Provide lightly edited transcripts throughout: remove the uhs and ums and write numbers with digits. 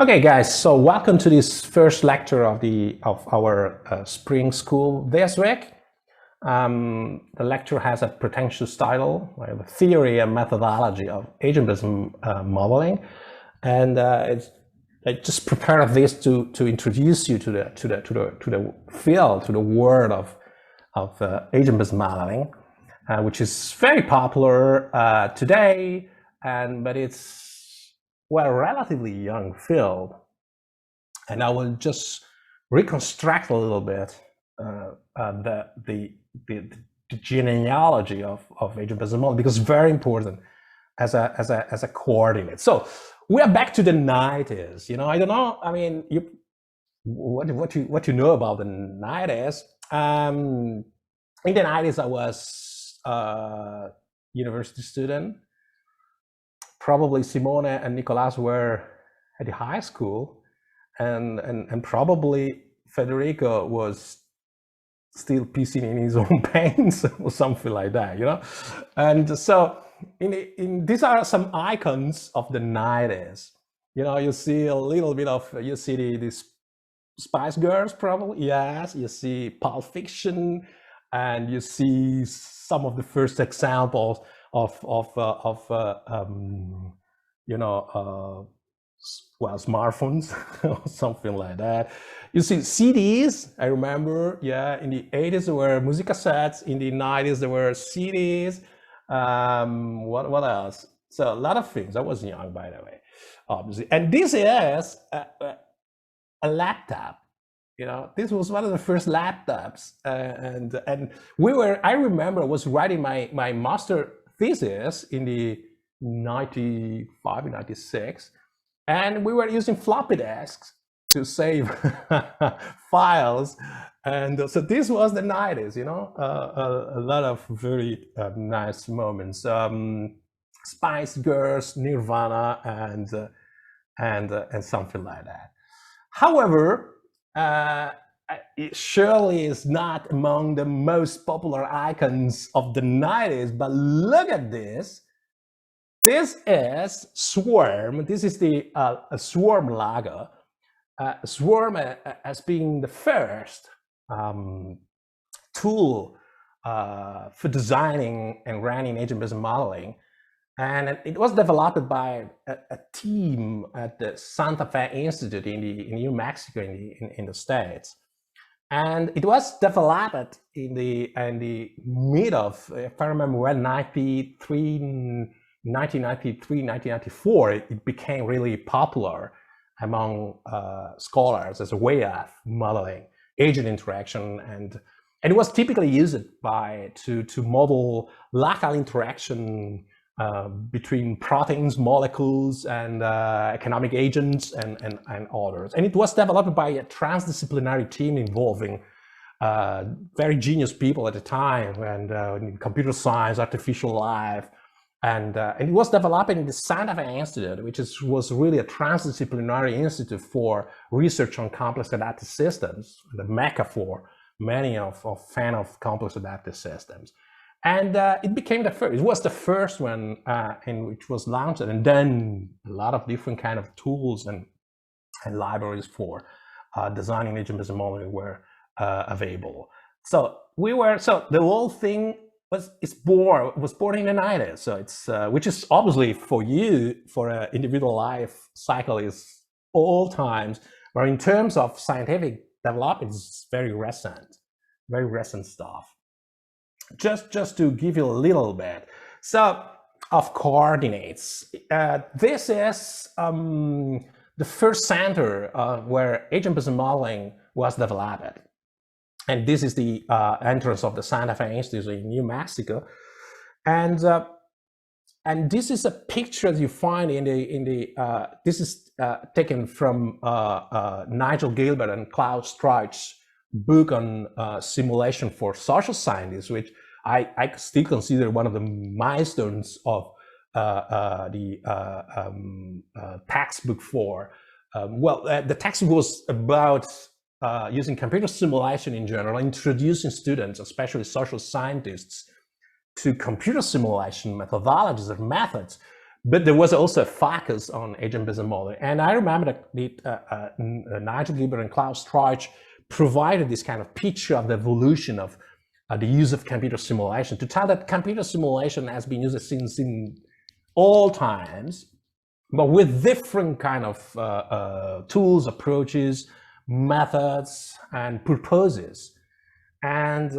Okay, guys. So welcome to this first lecture of our spring school this week. The lecture has a pretentious title, like the theory and methodology of agent-based modeling, and I just prepared this to introduce you to the field, to the world of agent-based modeling, which is very popular today, but it's a relatively young field. And I will just reconstruct a little bit the genealogy of agent-based modeling, because it's very important as a coordinate. So we are back to the 90s. I don't know. I mean, what you know about the 90s? In the 90s, I was a university student. Probably Simone and Nicolas were at the high school, and probably Federico was still piecing in his own paints or something like that, And so these are some icons of the 90s. You see a little bit of, you see these Spice Girls, probably, yes. You see Pulp Fiction, and you see some of the first examples of smartphones or something like that. You see CDs. I remember, in the 80s there were music cassettes. In the 90s there were CDs. What else? So a lot of things. I was young, by the way, obviously. And this is a laptop. This was one of the first laptops, and I remember I was writing my master thesis in the 95, 96, and we were using floppy disks to save files. And so this was the 90s, a lot of very nice moments. Spice Girls, Nirvana, and something like that. However, it surely is not among the most popular icons of the 90s, but look at this. This is Swarm. This is the Swarm logo. Swarm as being the first tool for designing and running agent-based modeling. And it was developed by a team at the Santa Fe Institute in New Mexico in the States. And it was developed in the mid of, if I remember well, 1993, 1994, it became really popular among scholars as a way of modeling agent interaction, and it was typically used to model local interaction between proteins, molecules, and economic agents and others. And it was developed by a transdisciplinary team involving very genius people at the time, and in computer science, artificial life, and it was developed in the Santa Fe Institute, which was really a transdisciplinary institute for research on complex adaptive systems, the mecca for many of fans of complex adaptive systems. And it became the first. It was the first one in which was launched, and then a lot of different kind of tools and libraries for designing agent-based modeling were available. So the whole thing was born in the 90s. So it's which is obviously for you, for an individual life cycle, is all times. But in terms of scientific development, it's very recent stuff. Just to give you a little bit of coordinates, this is the first center where agent-based modeling was developed, and this is the entrance of the Santa Fe Institute in New Mexico, and this is a picture that you find in the this is taken from Nigel Gilbert and Klaus Streitch's book on simulation for social scientists, which I still consider one of the milestones of the textbook for. The textbook was about using computer simulation in general, introducing students, especially social scientists, to computer simulation methodologies or methods, But there was also a focus on agent-based modeling. And I remember that Nigel Gilbert and Klaus Streich provided this kind of picture of the evolution of the use of computer simulation, to tell that computer simulation has been used since in all times, but with different kind of tools, approaches, methods, and purposes. And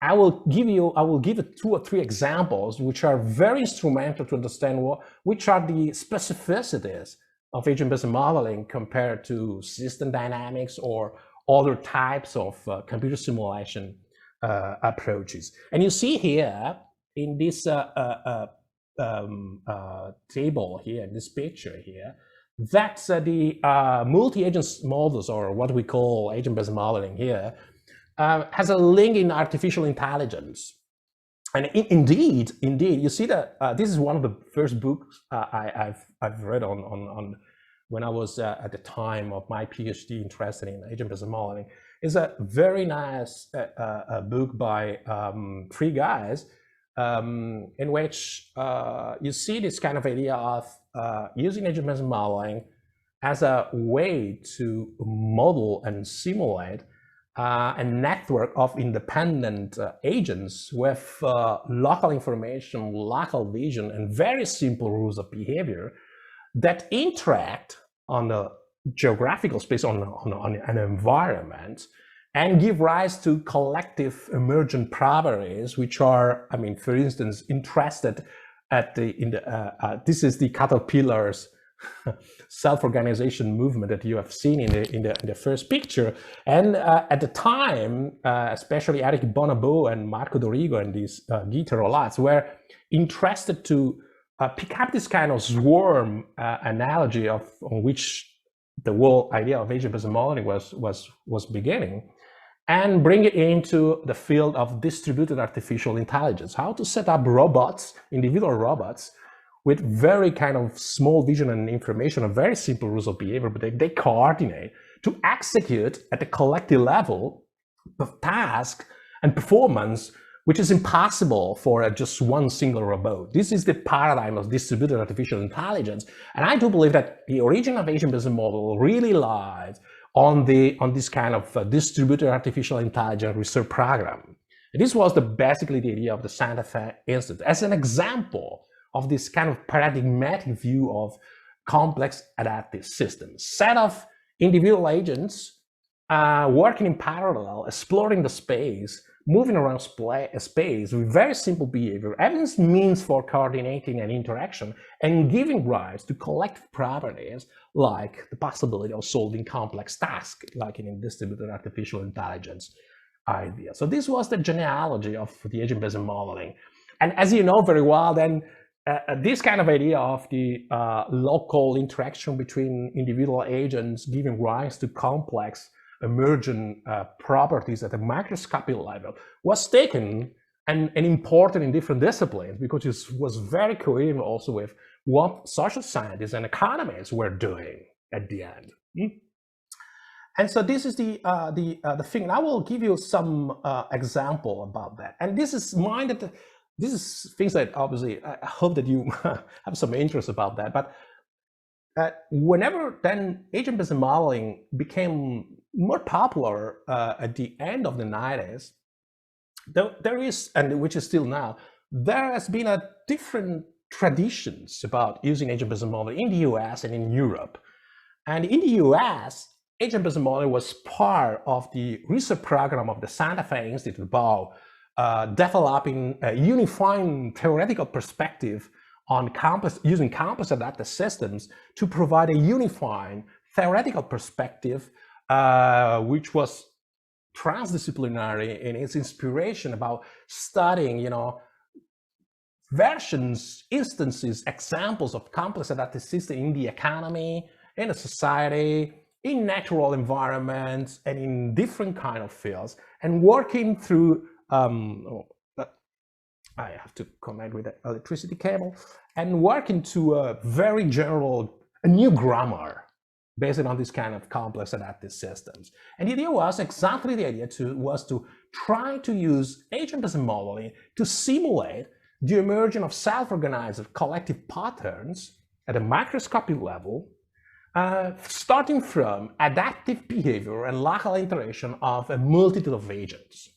I will give you 2 or 3 examples which are very instrumental to understand which are the specificities of agent-based modeling compared to system dynamics or other types of computer simulation approaches. And you see here in this table here, in this picture here, that the multi-agent models, or what we call agent-based modeling here, has a link in artificial intelligence. And indeed, you see that this is one of the first books I've read on when I was at the time of my PhD interested in agent-based modeling. It's a very nice book by 3 guys in which you see this kind of idea of using agent-based modeling as a way to model and simulate a network of independent agents with local information, local vision, and very simple rules of behavior that interact on the geographical space, on an environment, and give rise to collective emergent properties, which are, I mean, for instance, interested at this is the caterpillars self-organization movement that you have seen in the first picture. And at the time, especially Eric Bonobo and Marco Dorigo and these Guy Terolats were interested to pick up this kind of swarm analogy on which the whole idea of agent-based modeling was beginning, and bring it into the field of distributed artificial intelligence, how to set up robots, individual robots, with very kind of small vision and information, and very simple rules of behavior, but they coordinate to execute at the collective level of task and performance, which is impossible for just one single robot. This is the paradigm of distributed artificial intelligence. And I do believe that the origin of agent-based model really lies on this kind of distributed artificial intelligence research program. And this was basically the idea of the Santa Fe Institute as an example of this kind of paradigmatic view of complex adaptive systems. Set of individual agents working in parallel, exploring the space, moving around space with very simple behavior, having means for coordinating and interaction, and giving rise to collective properties like the possibility of solving complex tasks, like in distributed artificial intelligence idea. So this was the genealogy of the agent-based modeling. And as you know very well, then this kind of idea of the local interaction between individual agents giving rise to complex emergent properties at the microscopic level was taken and important in different disciplines, because it was very coherent also with what social scientists and economists were doing at the end. And so this is the thing. And I will give you some example about that. And this is this is things that obviously I hope that you have some interest about that. But whenever then agent-based modeling became more popular at the end of the 90s, there is, and which is still now, there has been a different traditions about using agent-based modeling in the US and in Europe. And in the US, agent-based modeling was part of the research program of the Santa Fe Institute about developing a unifying theoretical perspective on using complex adaptive systems to provide a unifying theoretical perspective, which was transdisciplinary in its inspiration about studying, versions, instances, examples of complex adaptive systems in the economy, in the society, in natural environments, and in different kind of fields, and working through I have to comment with the electricity cable, and working to a very general, a new grammar based on this kind of complex adaptive systems. And the idea was exactly the idea was to try to use agent-based modeling to simulate the emergence of self-organized collective patterns at a microscopic level, starting from adaptive behavior and local interaction of a multitude of agents.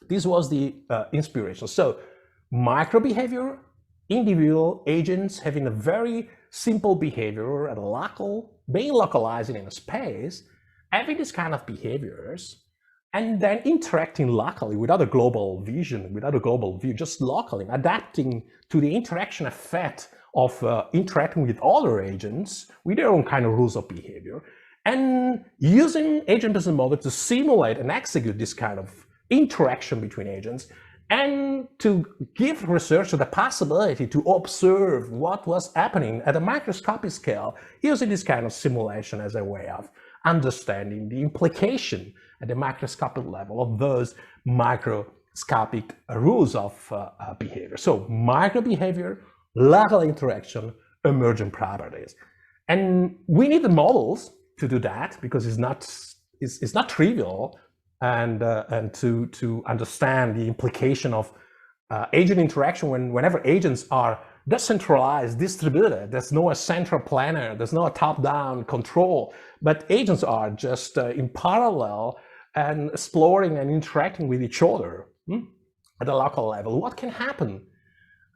This was the inspiration. So micro behavior, individual agents having a very simple behavior at a local, being localized in a space, having this kind of behaviors, and then interacting locally without a global vision, without a global view, just locally, adapting to the interaction effect of interacting with other agents with their own kind of rules of behavior, and using agent business model to simulate and execute this kind of interaction between agents, and to give researchers the possibility to observe what was happening at a microscopic scale using this kind of simulation as a way of understanding the implication at the microscopic level of those microscopic rules of behavior. So micro behavior, local interaction, emergent properties. And we need the models to do that because it's not trivial, and to understand the implication of agent interaction whenever agents are decentralized, distributed. There's no central planner, there's no top-down control, but agents are just in parallel and exploring and interacting with each other at the local level. What can happen?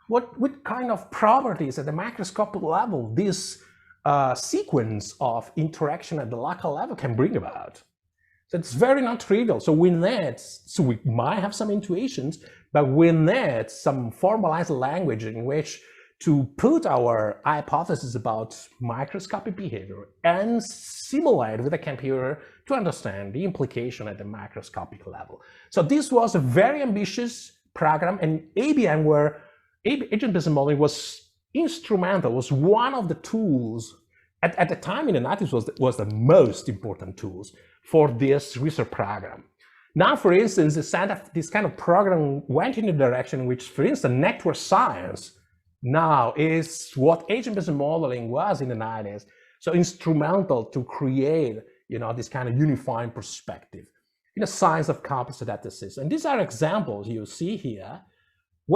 What kind of properties at the microscopic level this sequence of interaction at the local level can bring about? So it's very not trivial. So we might have some intuitions, but we need some formalized language in which to put our hypothesis about microscopic behavior and simulate with a computer to understand the implication at the macroscopic level. So this was a very ambitious program, and ABM, where agent business modeling was instrumental, was one of the tools at the time in the 90s was the most important tools for this research program. Now, for instance, this kind of program went in the direction in which, for instance, network science now is what agent business modeling was in the 90s. So instrumental to create, this kind of unifying perspective in the science of complex adaptive systems. And these are examples you see here.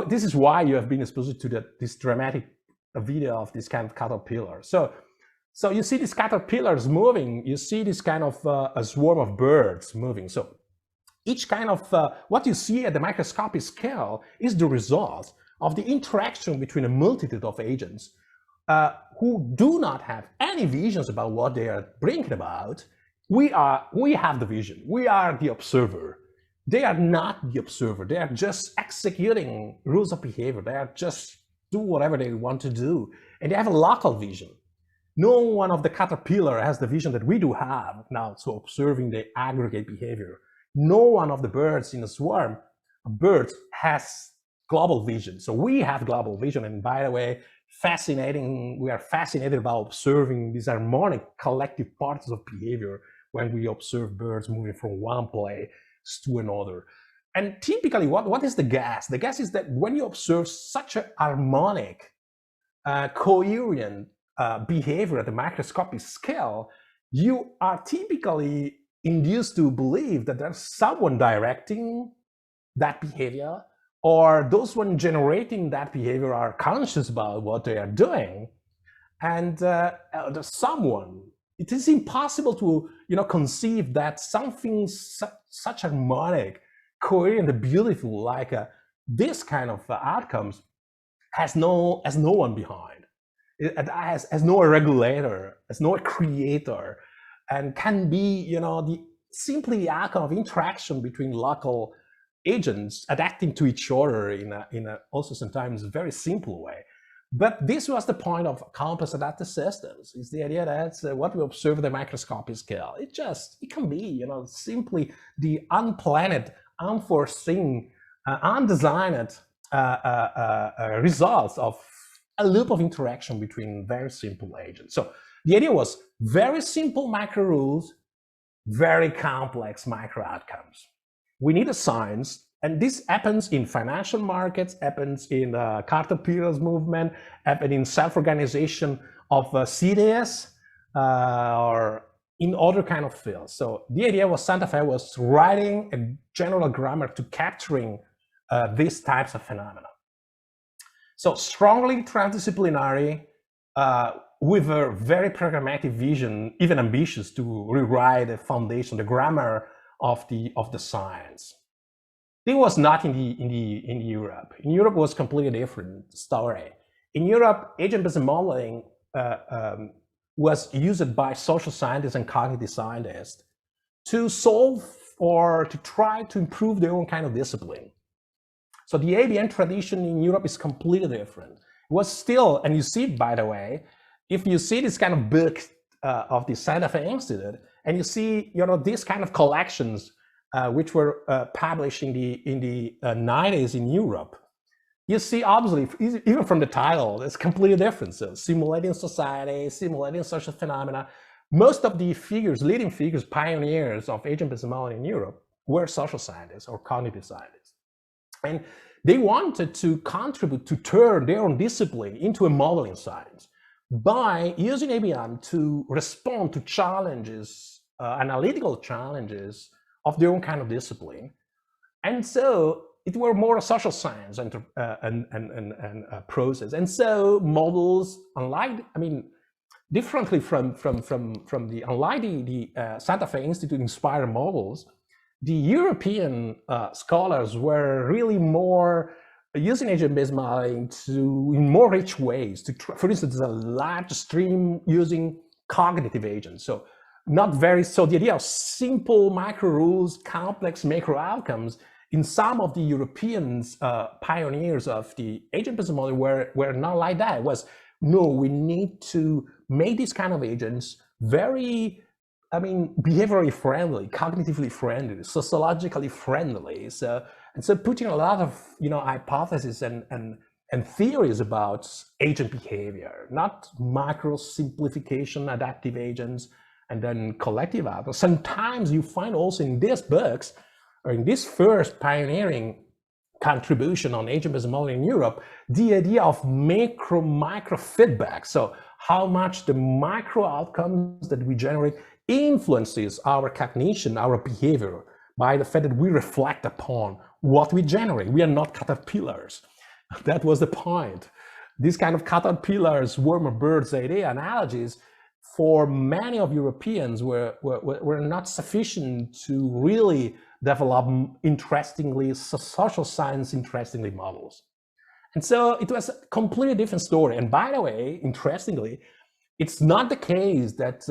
This is why you have been exposed to this dramatic video of this kind of caterpillar. So you see these caterpillars moving, you see this kind of a swarm of birds moving. So each kind of, what you see at the microscopic scale is the result of the interaction between a multitude of agents who do not have any visions about what they are bringing about. We have the vision, we are the observer. They are not the observer, they are just executing rules of behavior, they are just do whatever they want to do, and they have a local vision. No one of the caterpillar has the vision that we do have now, so observing the aggregate behavior. No one of the birds in a swarm of birds has global vision. So we have global vision, and by the way, we are fascinated about observing these harmonic collective parts of behavior when we observe birds moving from one place to another. And typically, what is the guess? The guess is that when you observe such a harmonic, coherent behavior at the macroscopic scale, you are typically induced to believe that there's someone directing that behavior, or those one generating that behavior are conscious about what they are doing, and there's someone. It is impossible to conceive that something such harmonic, coherent, and beautiful like this kind of outcomes has no one behind. It has no regulator, has no creator, and can be simply the outcome of interaction between local agents adapting to each other in a also sometimes very simple way. But this was the point of complex adaptive systems. Is the idea that what we observe at the microscopic scale, it can be simply the unplanned, unforeseen, undesigned results of a loop of interaction between very simple agents. So the idea was very simple macro rules, very complex micro outcomes. We need a science, and this happens in financial markets, happens in the caterpillars movement, happens in self-organization of cities, or in other kind of fields. So the idea was Santa Fe was writing a general grammar to capturing these types of phenomena. So strongly transdisciplinary, with a very programmatic vision, even ambitious to rewrite the foundation, the grammar of the science. It was not in Europe. In Europe, it was completely different story. In Europe, agent-based modeling was used by social scientists and cognitive scientists to solve or to try to improve their own kind of discipline. So the ABM tradition in Europe is completely different. It was still, and you see, by the way, if you see this kind of book of the Santa Fe Institute, and you see, these kind of collections which were published in the 90s in Europe, you see, obviously, even from the title, it's completely different. So simulating society, simulating social phenomena. Most of the figures, leading figures, pioneers of agent-based modeling in Europe were social scientists or cognitive scientists. And they wanted to contribute to turn their own discipline into a modeling science by using ABM to respond to challenges, analytical challenges of their own kind of discipline. And so it were more a social science and process. And so models, differently from the Santa Fe Institute inspired models, the European scholars were really more using agent-based modeling in more rich ways. For instance, a large stream using cognitive agents. So the idea of simple micro rules, complex macro outcomes in some of the Europeans pioneers of the agent-based modeling were not like that. It was, no, we need to make these kind of agents very, behaviorally friendly, cognitively friendly, sociologically friendly. So putting a lot of, hypotheses and theories about agent behavior, not micro simplification, adaptive agents, and then collective outcomes. Sometimes you find also in these books, or in this first pioneering contribution on agent-based modeling in Europe, the idea of micro feedback. So how much the micro outcomes that we generate influences our cognition, our behavior, by the fact that we reflect upon what we generate. We are not caterpillars. That was the point. These kind of caterpillars, worm or birds idea analogies for many of Europeans were not sufficient to really develop interestingly, social science interestingly models. And so it was a completely different story. And by the way, interestingly, it's not the case that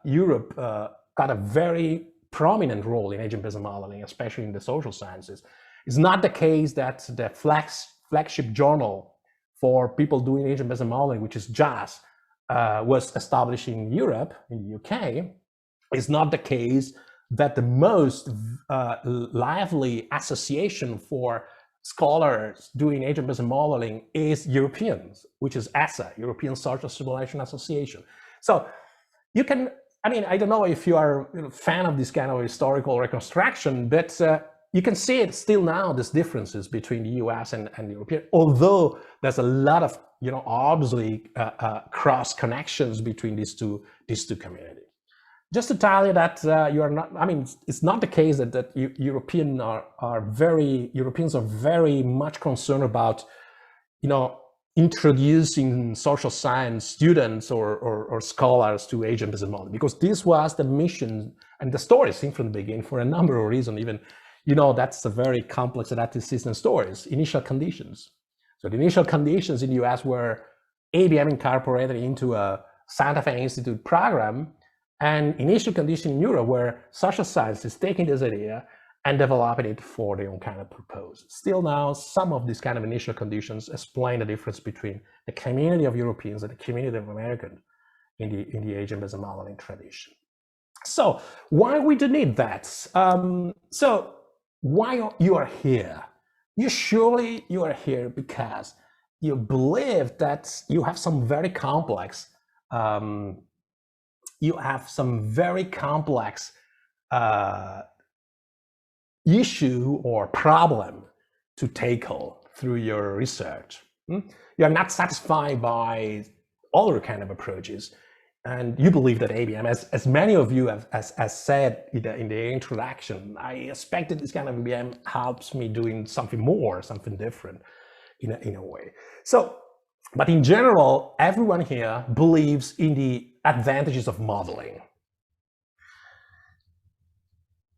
Europe got a very prominent role in agent-based modeling, especially in the social sciences. It's not the case that the flagship journal for people doing agent-based modeling, which is JAS, was established in Europe, in the UK. It's not the case that the most lively association for scholars doing agent-based modeling is Europeans, which is ESSA, European Social Simulation Association. So you can, I don't know if you are a fan of this kind of historical reconstruction, but you can see it still now, these differences between the US and European, although there's a lot of, obviously cross connections between these two communities. Just to tell you that you are not, it's not the case that Europeans are very much concerned about, introducing social science students or scholars to agent-based modeling, because this was the mission and the story seen from the beginning for a number of reasons. Even, that's a very complex adaptive system stories, initial conditions. So the initial conditions in the US were ABM incorporated into a Santa Fe Institute program, and initial condition in Europe where social science is taking this idea and developing it for their own kind of purpose. Still now, some of these kind of initial conditions explain the difference between the community of Europeans and the community of Americans in the agent-based modeling tradition. So why we do need that? So why you are here? You are here because you believe that you have some very complex issue or problem to tackle through your research. You are not satisfied by other kind of approaches, and you believe that ABM, as many of you have said in the introduction, I expected this kind of ABM helps me doing something more, something different. in a way. So, but in general, everyone here believes in the advantages of modeling,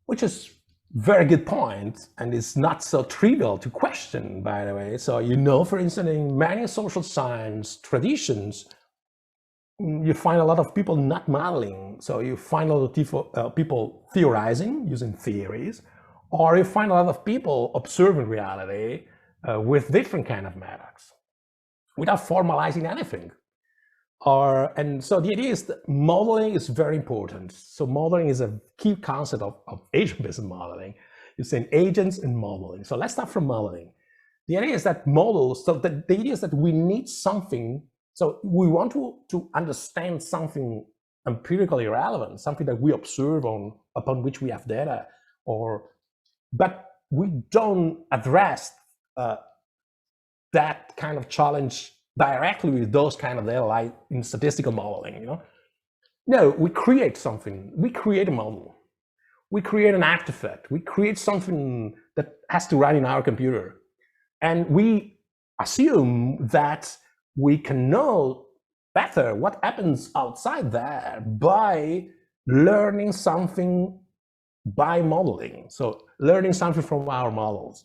which is very good point, and it's not so trivial to question, by the way. So, for instance, in many social science traditions, you find a lot of people not modeling. So you find a lot of people theorizing using theories, or you find a lot of people observing reality with different kind of methods without formalizing anything. And so the idea is that modeling is very important. So modeling is a key concept of agent-based modeling. You're saying agents and modeling. So let's start from modeling. The idea is that models, so the idea is that we need something. So we want to understand something empirically relevant, something that we observe upon which we have data, but we don't address that kind of challenge directly with those kind of data, like in statistical modeling. No, we create something. We create a model. We create an artifact. We create something that has to run in our computer, and we assume that we can know better what happens outside there by learning something by modeling. So learning something from our models.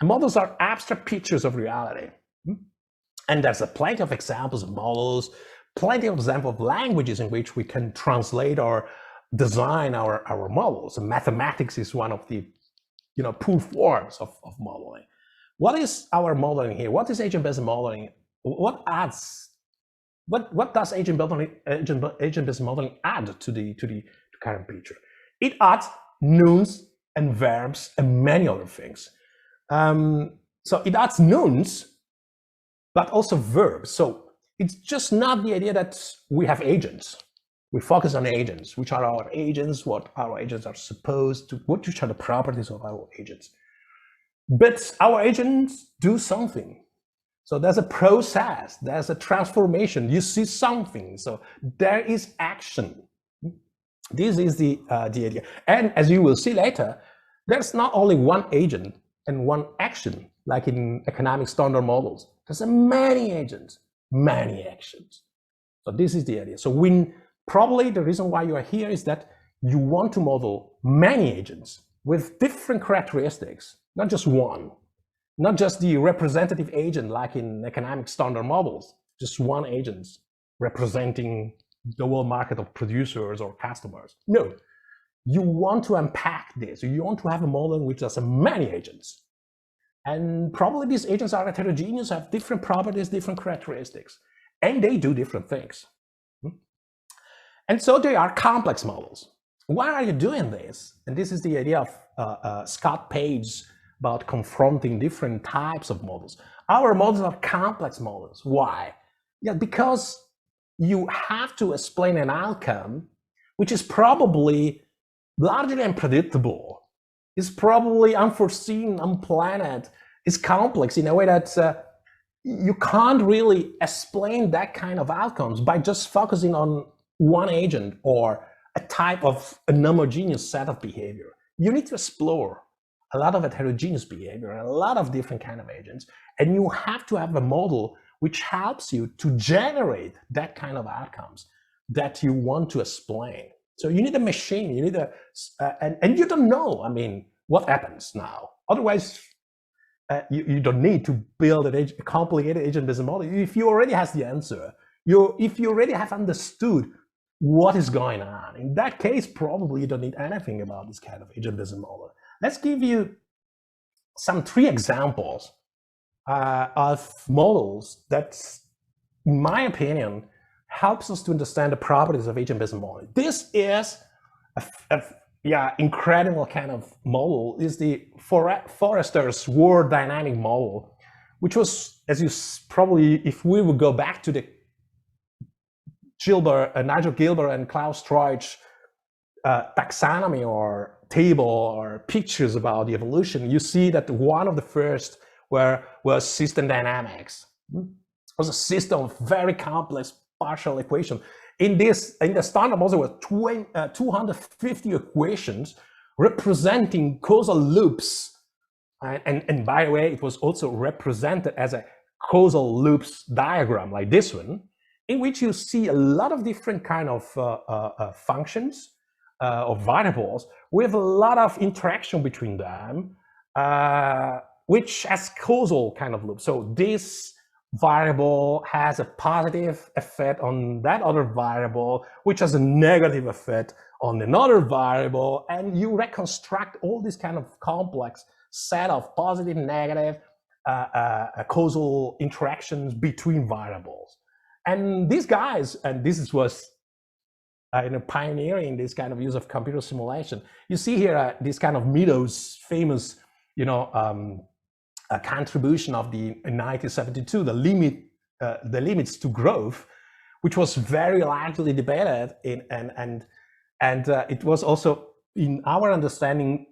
And models are abstract pictures of reality. And there's plenty of examples of models, plenty of examples of languages in which we can translate or design our models. And mathematics is one of the pool forms of modeling. What is our modeling here? What is agent-based modeling? What does agent-based modeling add to the current picture? It adds nouns and verbs and many other things. So it adds nouns, but also verbs. So it's just not the idea that we have agents. We focus on agents. Which are our agents? What our agents are supposed to? Which are the properties of our agents? But our agents do something. So there's a process, there's a transformation, you see something, so there is action. This is the idea. And as you will see later, there's not only one agent and one action, like in economic standard models. There's many agents, many actions. So this is the idea. So probably the reason why you are here is that you want to model many agents with different characteristics, not just one. Not just the representative agent like in economic standard models, just one agent representing the whole market of producers or customers. No, you want to unpack this. You want to have a model which has many agents. And probably these agents are heterogeneous, have different properties, different characteristics, and they do different things. And so they are complex models. Why are you doing this? And this is the idea of Scott Page about confronting different types of models. Our models are complex models. Why? Yeah, because you have to explain an outcome which is probably largely unpredictable. It's probably unforeseen, unplanned. It's complex in a way that you can't really explain that kind of outcomes by just focusing on one agent or a type of an homogeneous set of behavior. You need to explore a lot of heterogeneous behavior, a lot of different kind of agents, and you have to have a model which helps you to generate that kind of outcomes that you want to explain. So you need a machine, you need and you don't know, what happens now. Otherwise, you don't need to build a complicated agent-based model. If you already have the answer, if you already have understood what is going on, in that case, probably you don't need anything about this kind of agent-based model. Let's give you some 3 examples of models that, in my opinion, helps us to understand the properties of agent-based modeling. This is incredible kind of model. Is the Forrester's World Dynamic Model, which was, as you probably, if we would go back to the Nigel Gilbert and Klaus Treutsch taxonomy or table or pictures about the evolution, you see that one of the first was system dynamics. It was a system of very complex partial equations. In the standard model, there were 250 equations representing causal loops And by the way, it was also represented as a causal loops diagram like this one, in which you see a lot of different kind of functions or variables with a lot of interaction between them, which has causal kind of loop. So this variable has a positive effect on that other variable, which has a negative effect on another variable, and you reconstruct all these kind of complex set of positive, negative, causal interactions between variables. And these guys, and this was pioneering this kind of use of computer simulation. You see here this kind of Meadows' famous, contribution of the 1972, the limits to growth, which was very largely debated and it was also, in our understanding,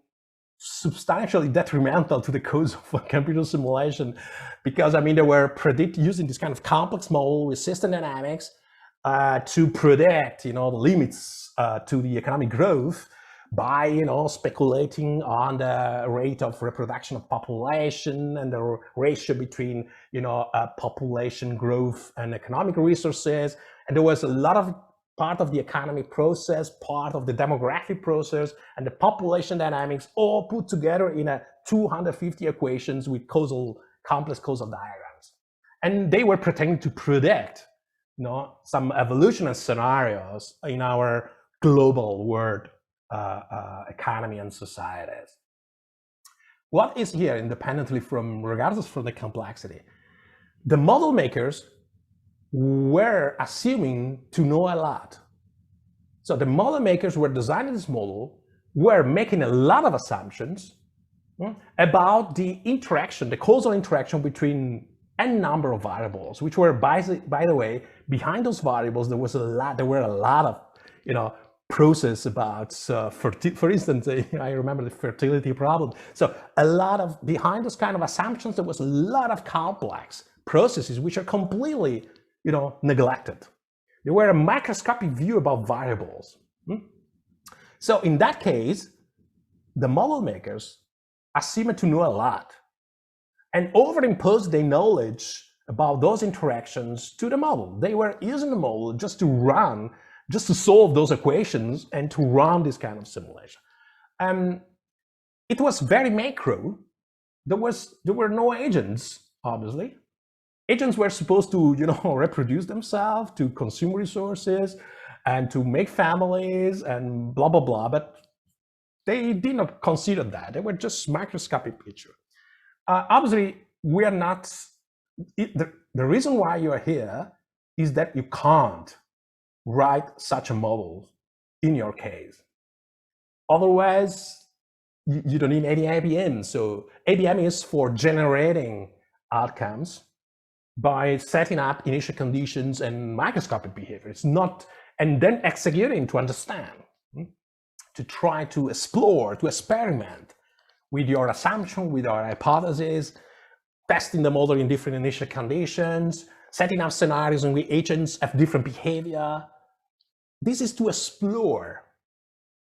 substantially detrimental to the cause of computer simulation, because they were using this kind of complex model with system dynamics to predict, the limits to the economic growth by, speculating on the rate of reproduction of population and the ratio between, population growth and economic resources. And there was a lot of part of the economic process, part of the demographic process, and the population dynamics all put together in a 250 equations with complex causal diagrams. And they were pretending to predict, some evolutionary scenarios in our global world economy and societies. What is here, independently regardless from the complexity, the model makers were assuming to know a lot. So the model makers were designing this model, were making a lot of assumptions about the interaction, the causal interaction between n number of variables, which were, by the way, behind those variables, there were a lot of, process about, for instance, I remember the fertility problem. So behind those kind of assumptions, there was a lot of complex processes which are completely, neglected. There were a microscopic view about variables. So in that case, the model makers assumed to know a lot and overimposed their knowledge about those interactions to the model. They were using the model just to solve those equations and to run this kind of simulation. It was very macro. There were no agents, obviously. Agents were supposed to, reproduce themselves, to consume resources, and to make families, and blah, blah, blah. But they did not consider that. They were just microscopic picture. Obviously, we are not. The reason why you are here is that you can't write such a model in your case. Otherwise, you don't need any ABM. So ABM is for generating outcomes by setting up initial conditions and microscopic behavior. It's not, and then executing to understand, to try to explore, to experiment with your assumption, with your hypothesis, testing the model in different initial conditions, setting up scenarios in which agents have different behavior. This is to explore.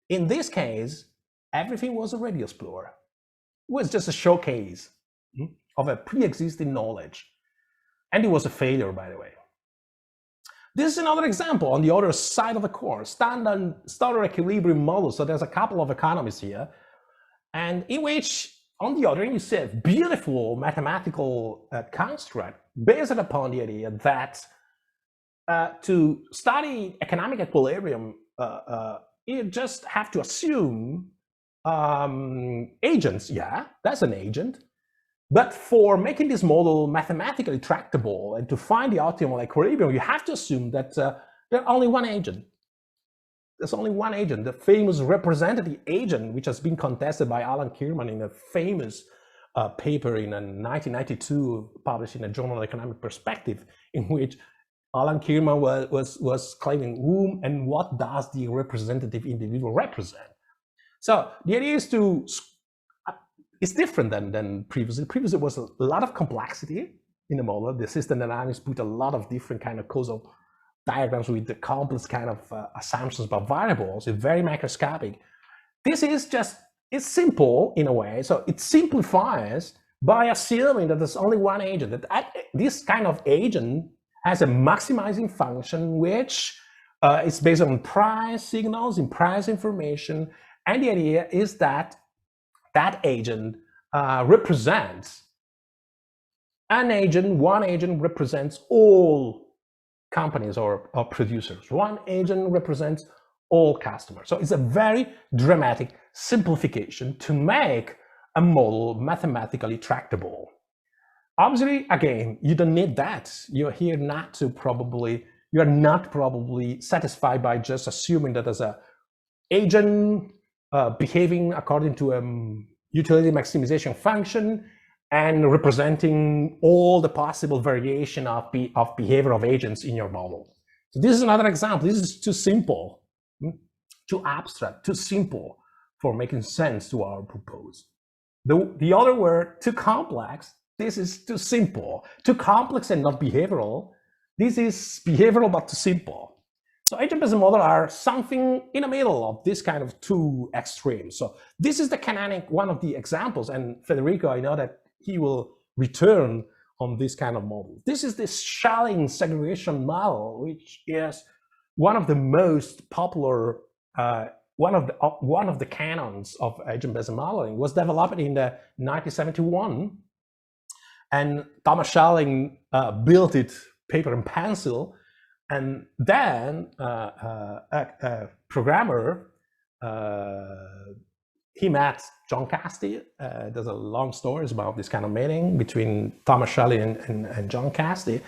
In this case, everything was already explored. It was just a showcase of a pre-existing knowledge. And it was a failure, by the way. This is another example on the other side of the coin, standard equilibrium model. So there's a couple of economists here, and in which, on the other hand, you see a beautiful mathematical construct based upon the idea that to study economic equilibrium, you just have to assume agents. Yeah, that's an agent. But for making this model mathematically tractable and to find the optimal equilibrium, you have to assume that there's only one agent. There's only one agent, the famous representative agent, which has been contested by Alan Kierman in a famous paper in 1992, published in a Journal of Economic Perspective, in which Alan Kierman was claiming whom and what does the representative individual represent. So the idea is it's different than previously. Previously, there was a lot of complexity in the model. The system dynamics put a lot of different kind of causal diagrams with the complex kind of assumptions about variables. It's very microscopic. This is just is simple in a way. So it simplifies by assuming that there's only one agent, that this kind of agent has a maximizing function which is based on price signals and price information. And the idea is that that agent represents one agent represents all companies or producers. One agent represents all customers. So it's a very dramatic simplification to make a model mathematically tractable. Obviously, again, you don't need that. You're here not to you're not probably satisfied by just assuming that there's a agent behaving according to a utility maximization function and representing all the possible variation of behavior of agents in your model. So this is another example. This is too simple, too abstract, too simple for making sense to our proposal. The other word, too complex. This is too simple, too complex and not behavioral. This is behavioral but too simple. So agent-based models are something in the middle of this kind of two extremes. So this is the canonic, one of the examples, and Federico, I know that he will return on this kind of model. This is the Schelling segregation model, which is one of the most popular, one of the canons of agent-based modeling. Was developed in the 1971, and Thomas Schelling built it paper and pencil. And then a programmer, he met John Casti. There's a long story about this kind of meeting between Thomas Schelling and John Casti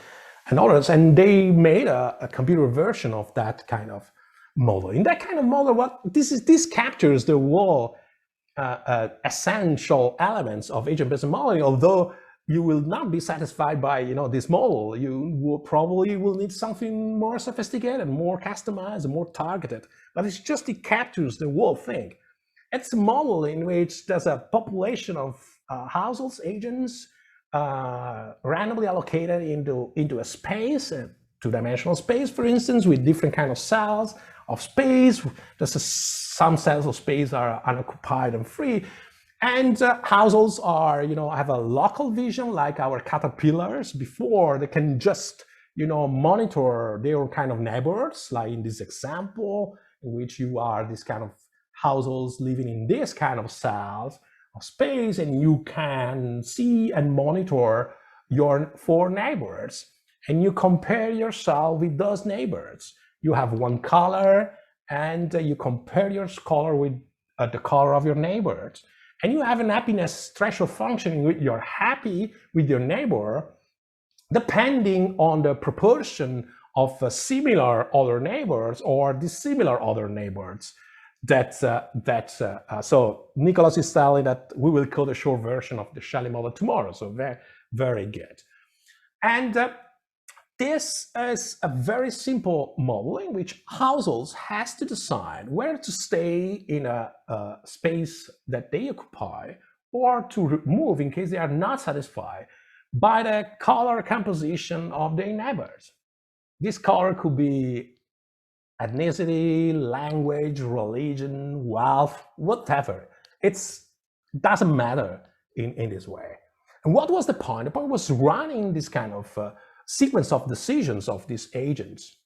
and others, and they made a computer version of that kind of model. In that kind of model, this captures the whole essential elements of agent-based modeling, although you will not be satisfied by this model. You will probably need something more sophisticated, more customized, more targeted. But it captures the whole thing. It's a model in which there's a population of households, agents, randomly allocated into a space, a two-dimensional space, for instance, with different kind of cells of space. Some cells of space are unoccupied and free. And households are, have a local vision like our caterpillars. Before they can just, monitor their kind of neighbors, like in this example, in which you are this kind of households living in this kind of cells of space, and you can see and monitor your 4 neighbors, and you compare yourself with those neighbors. You have one color, and you compare your color with the color of your neighbors. And you have an happiness threshold function in which you're happy with your neighbor, depending on the proportion of similar other neighbors or dissimilar other neighbors. So Nicholas is telling that we will code a short version of the Schelling model tomorrow. So very, very good. And this is a very simple model in which households has to decide whether to stay in a space that they occupy or to move in case they are not satisfied by the color composition of their neighbors. This color could be ethnicity, language, religion, wealth, whatever. It doesn't matter in this way. And what was the point? The point was running this kind of sequence of decisions of these agents,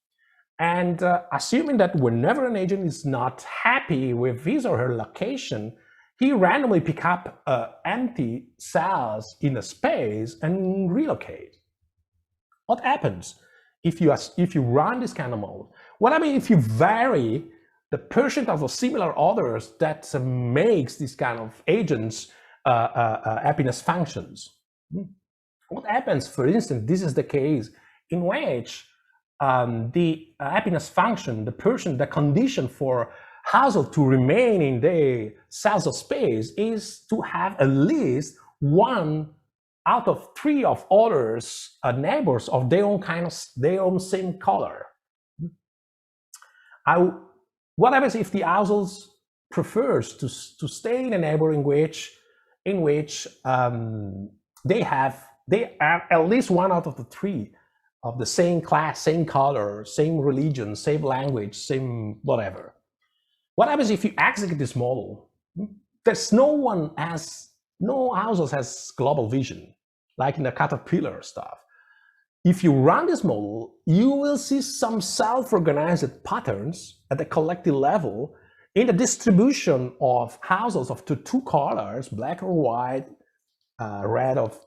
and assuming that whenever an agent is not happy with his or her location, he randomly pick up empty cells in a space and relocate. What happens if you run this kind of model? What happens if you vary the percent of similar others that makes these kind of agents happiness functions? What happens, for instance, this is the case in which the happiness function, the condition for household to remain in the cells of space is to have at least 1 out of 3 of others, neighbors of their own same color. What happens if the households prefers to stay in a neighbor in which they are at least 1 out of the 3 of the same class, same color, same religion, same language, same whatever? What happens if you execute this model? there's no household has global vision, like in the caterpillar stuff. If you run this model, you will see some self-organized patterns at the collective level in the distribution of households of two colors, black or white, red of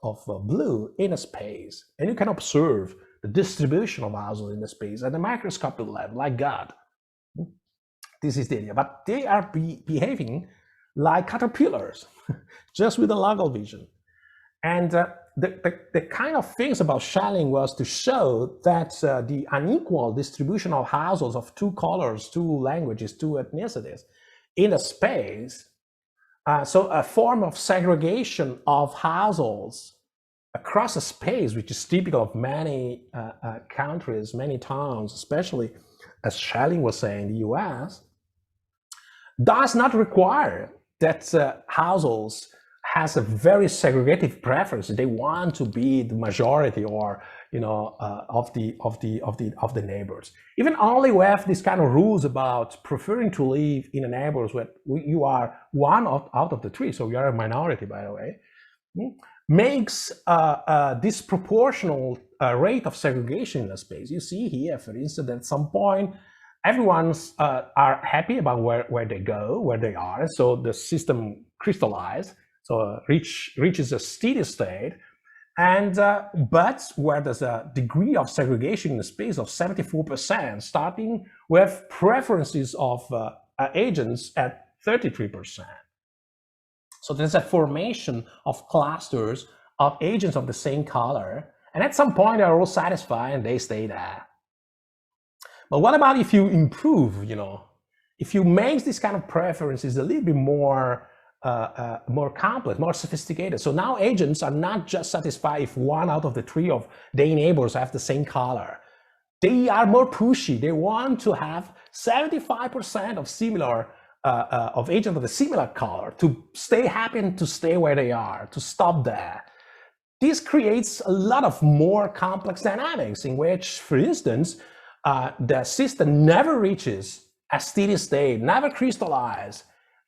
blue, in a space. And you can observe the distribution of households in the space at the microscopic level, like God. This is the idea. But they are behaving like caterpillars, just with a local vision. And the kind of things about Schelling was to show that the unequal distribution of households of two colors, two languages, two ethnicities in a space, so a form of segregation of households across a space, which is typical of many countries, many towns, especially, as Schelling was saying, the US, does not require that households has a very segregative preference. They want to be the majority, or of the neighbors. Even only with this kind of rules about preferring to live in a neighborhood where you are one out of the three, so you are a minority, by the way, makes a disproportional rate of segregation in a space. You see here, for instance, at some point, everyone's are happy about where they go, where they are, so the system crystallizes. So reaches a steady state, and but where there's a degree of segregation in the space of 74%, starting with preferences of agents at 33%. So there's a formation of clusters of agents of the same color, and at some point they're all satisfied and they stay there. But what about if you improve? If you make this kind of preferences a little bit more complex, more sophisticated. So now agents are not just satisfied if one out of the three of their neighbors have the same color. They are more pushy. They want to have 75% of similar of agents of a similar color to stay happy and to stay where they are, to stop there. This creates a lot of more complex dynamics in which, for instance, the system never reaches a steady state, never crystallizes.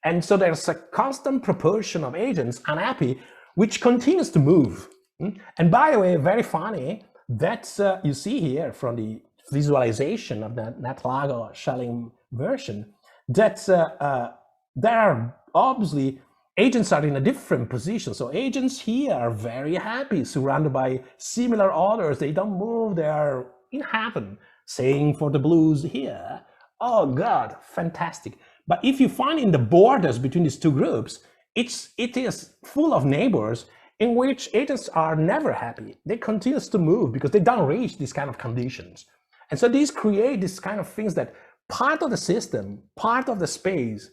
And so there's a constant proportion of agents unhappy, which continues to move. And by the way, very funny, that you see here from the visualization of the NetLago Schelling version, that there are obviously agents are in a different position. So agents here are very happy, surrounded by similar others. They don't move, they are in heaven, saying for the blues here, oh God, fantastic. But if you find in the borders between these two groups, it is full of neighbors in which agents are never happy. They continue to move because they don't reach these kind of conditions. And so these create this kind of things that part of the system, part of the space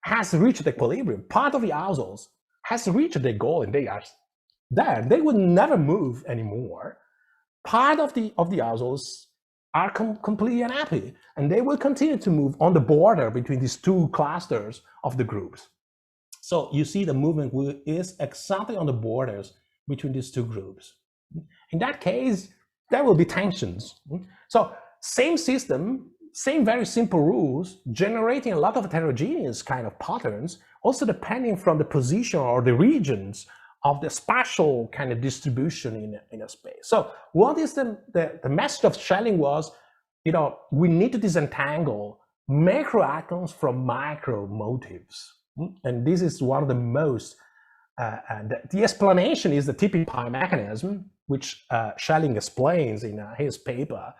has reached equilibrium, part of the households has reached their goal and they are there. They will never move anymore. Part of the households are completely unhappy, and they will continue to move on the border between these two clusters of the groups. So you see the movement is exactly on the borders between these two groups. In that case, there will be tensions. So same system, same very simple rules, generating a lot of heterogeneous kind of patterns, also depending from the position or the regions of the spatial kind of distribution in a space. So what is the message of Schelling was, we need to disentangle macro atoms from micro motives. And this is one of the most, the explanation is the tipping point mechanism, which Schelling explains in his paper,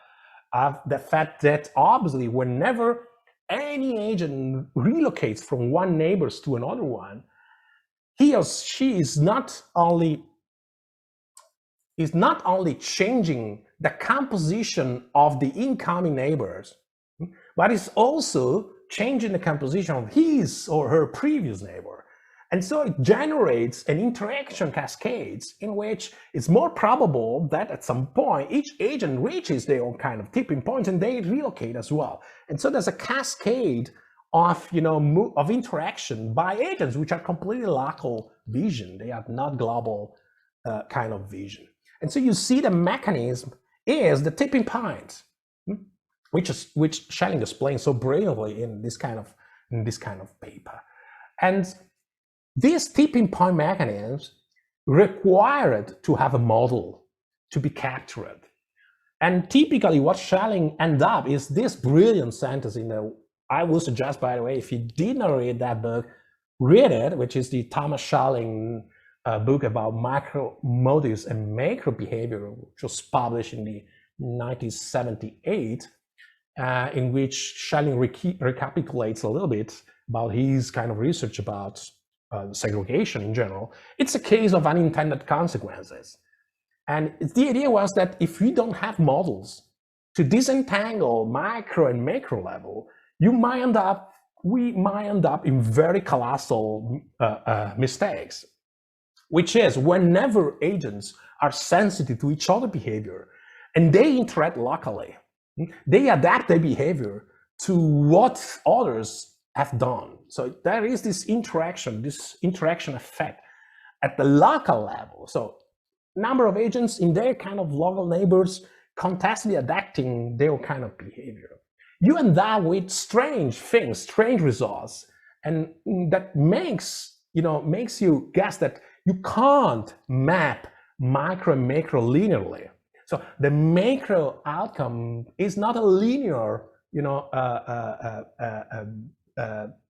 of the fact that obviously whenever any agent relocates from one neighbor to another one, he or she is not only changing the composition of the incoming neighbors, but is also changing the composition of his or her previous neighbor. And so it generates an interaction cascades in which it's more probable that at some point each agent reaches their own kind of tipping points and they relocate as well. And so there's a cascade of of interaction by agents which are completely local vision. They are not global kind of vision. And so you see the mechanism is the tipping point, which Schelling explains so brilliantly in this kind of paper. And these tipping point mechanisms required to have a model to be captured. And typically what Schelling ends up is this brilliant sentence in the, I would suggest, by the way, if you did not read that book, read it, which is the Thomas Schelling book about micro motives and macro behavior, which was published in the 1978, in which Schelling recapitulates a little bit about his kind of research about segregation in general. It's a case of unintended consequences. And the idea was that if you don't have models to disentangle micro and macro level, we might end up in very colossal mistakes, which is whenever agents are sensitive to each other's behavior and they interact locally, they adapt their behavior to what others have done. So there is this interaction effect at the local level. So number of agents in their kind of local neighbors constantly adapting their kind of behavior. You end up with strange things, strange results, and that makes you guess that you can't map micro and macro linearly. So the macro outcome is not a linear,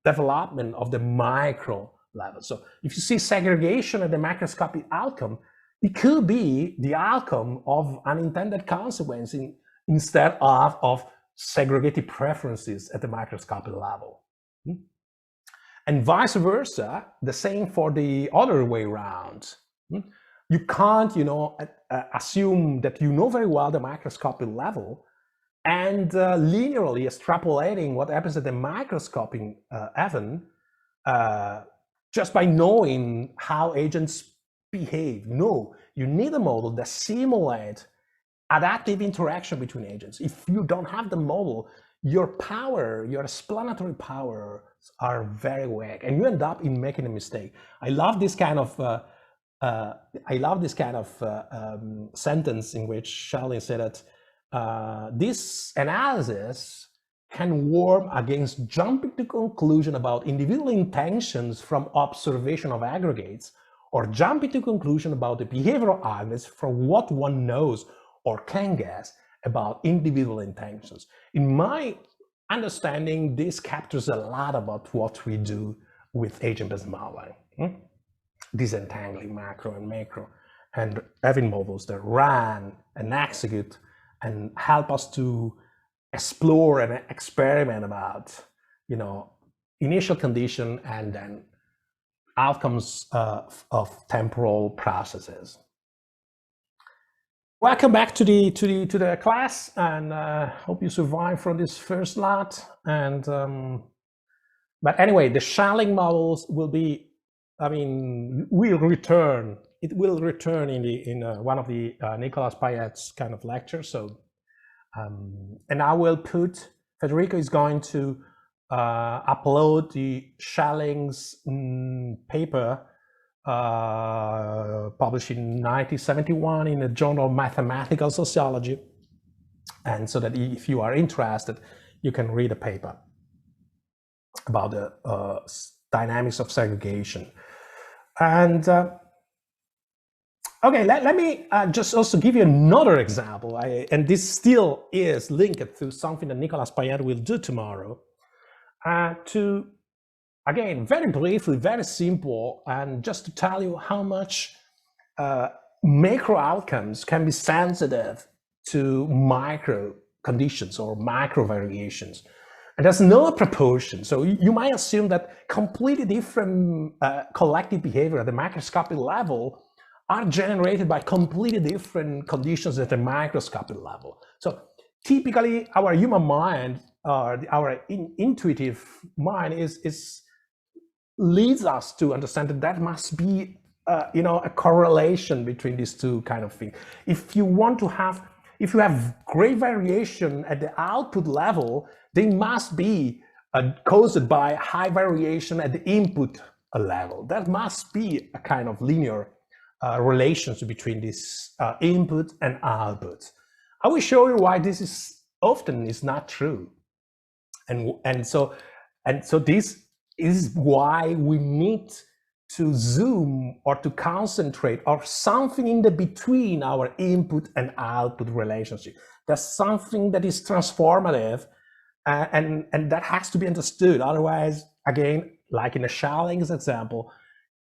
development of the micro level. So if you see segregation at the macroscopic outcome, it could be the outcome of unintended consequence instead of segregated preferences at the microscopic level. And vice versa, the same for the other way around. You can't, assume that you know very well the microscopic level and linearly extrapolating what happens at the microscopic even just by knowing how agents behave. No, you need a model that simulates adaptive interaction between agents. If you don't have the model, your explanatory powers are very weak, and you end up in making a mistake. I love this kind of sentence in which Schelling said that this analysis can warn against jumping to conclusion about individual intentions from observation of aggregates, or jumping to conclusion about the behavioral arguments from what one knows or can guess about individual intentions. In my understanding, this captures a lot about what we do with agent-based modeling. Disentangling macro and macro, and having models that run and execute and help us to explore and experiment about, initial condition and then outcomes of temporal processes. Welcome back to the class, and hope you survive from this first lot. And but anyway, the Schelling models will be, will return. It will return in one of the Nicolas Payet's kind of lectures. So, and I will put, Federico is going to upload the Schelling's paper published in 1971 in the Journal of Mathematical Sociology, and so that if you are interested, you can read a paper about the dynamics of segregation. And okay, let me just also give you another example, and this still is linked to something that Nicolas Payet will do tomorrow, to, again, very briefly, very simple, and just to tell you how much macro outcomes can be sensitive to micro conditions or micro variations. And there's no proportion. So you might assume that completely different collective behavior at the macroscopic level are generated by completely different conditions at the microscopic level. So typically our human mind, our intuitive mind leads us to understand that there must be a correlation between these two kind of things. If you have great variation at the output level, they must be caused by high variation at the input level. That must be a kind of linear relationship between this input and output. I will show you why this is often not true, and so this is why we need to zoom or to concentrate or something in the between our input and output relationship. There's something that is transformative and that has to be understood. Otherwise, again, like in the Shalling's example,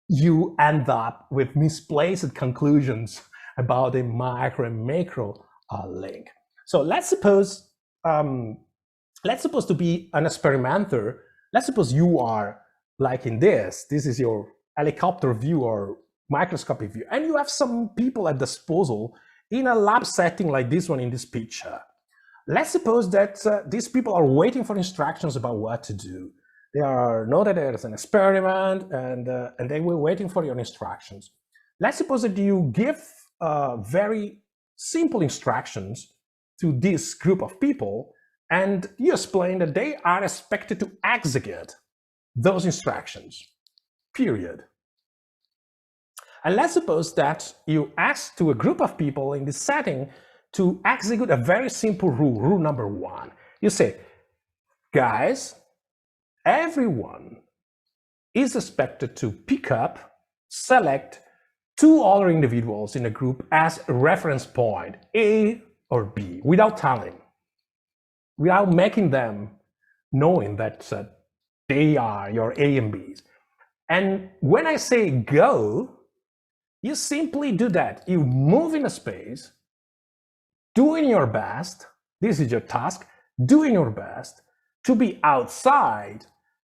you end up with misplaced conclusions about a micro and macro link. So let's suppose to be an experimenter. Let's suppose you are like in this is your helicopter view or microscopic view, and you have some people at disposal in a lab setting like this one in this picture. Let's suppose that these people are waiting for instructions about what to do. They know that there's an experiment and they were waiting for your instructions. Let's suppose that you give very simple instructions to this group of people, and you explain that they are expected to execute those instructions, period. And let's suppose that you ask to a group of people in this setting to execute a very simple rule number 1. You say, guys, everyone is expected to pick up, select 2 other individuals in a group as a reference point, A or B, without telling, without making them knowing that they are your A and Bs. And when I say go, you simply do that. You move in a space, doing your best. This is your task, doing your best to be outside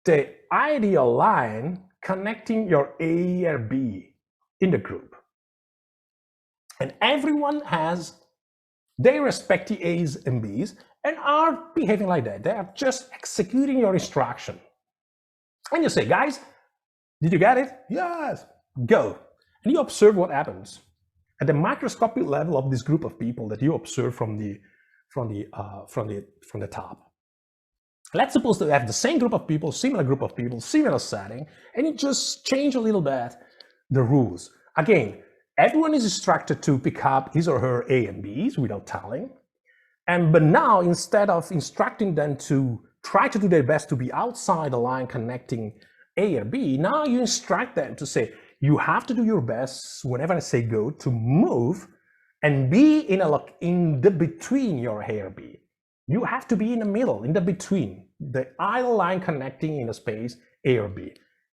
the ideal line connecting your A or B in the group. And everyone has their respective A's and B's and are behaving like that. They are just executing your instruction. And you say, guys, did you get it? Yes, go. And you observe what happens at the microscopic level of this group of people that you observe from the top. Let's suppose that you have the same group of people, similar group of people, similar setting, and you just change a little bit the rules. Again, everyone is instructed to pick up his or her A and B's without telling. But now, instead of instructing them to try to do their best to be outside the line connecting A or B, now you instruct them to say, you have to do your best whenever I say go to move and be in the between your A or B. You have to be in the middle, in the between, the idle line connecting in a space A or B.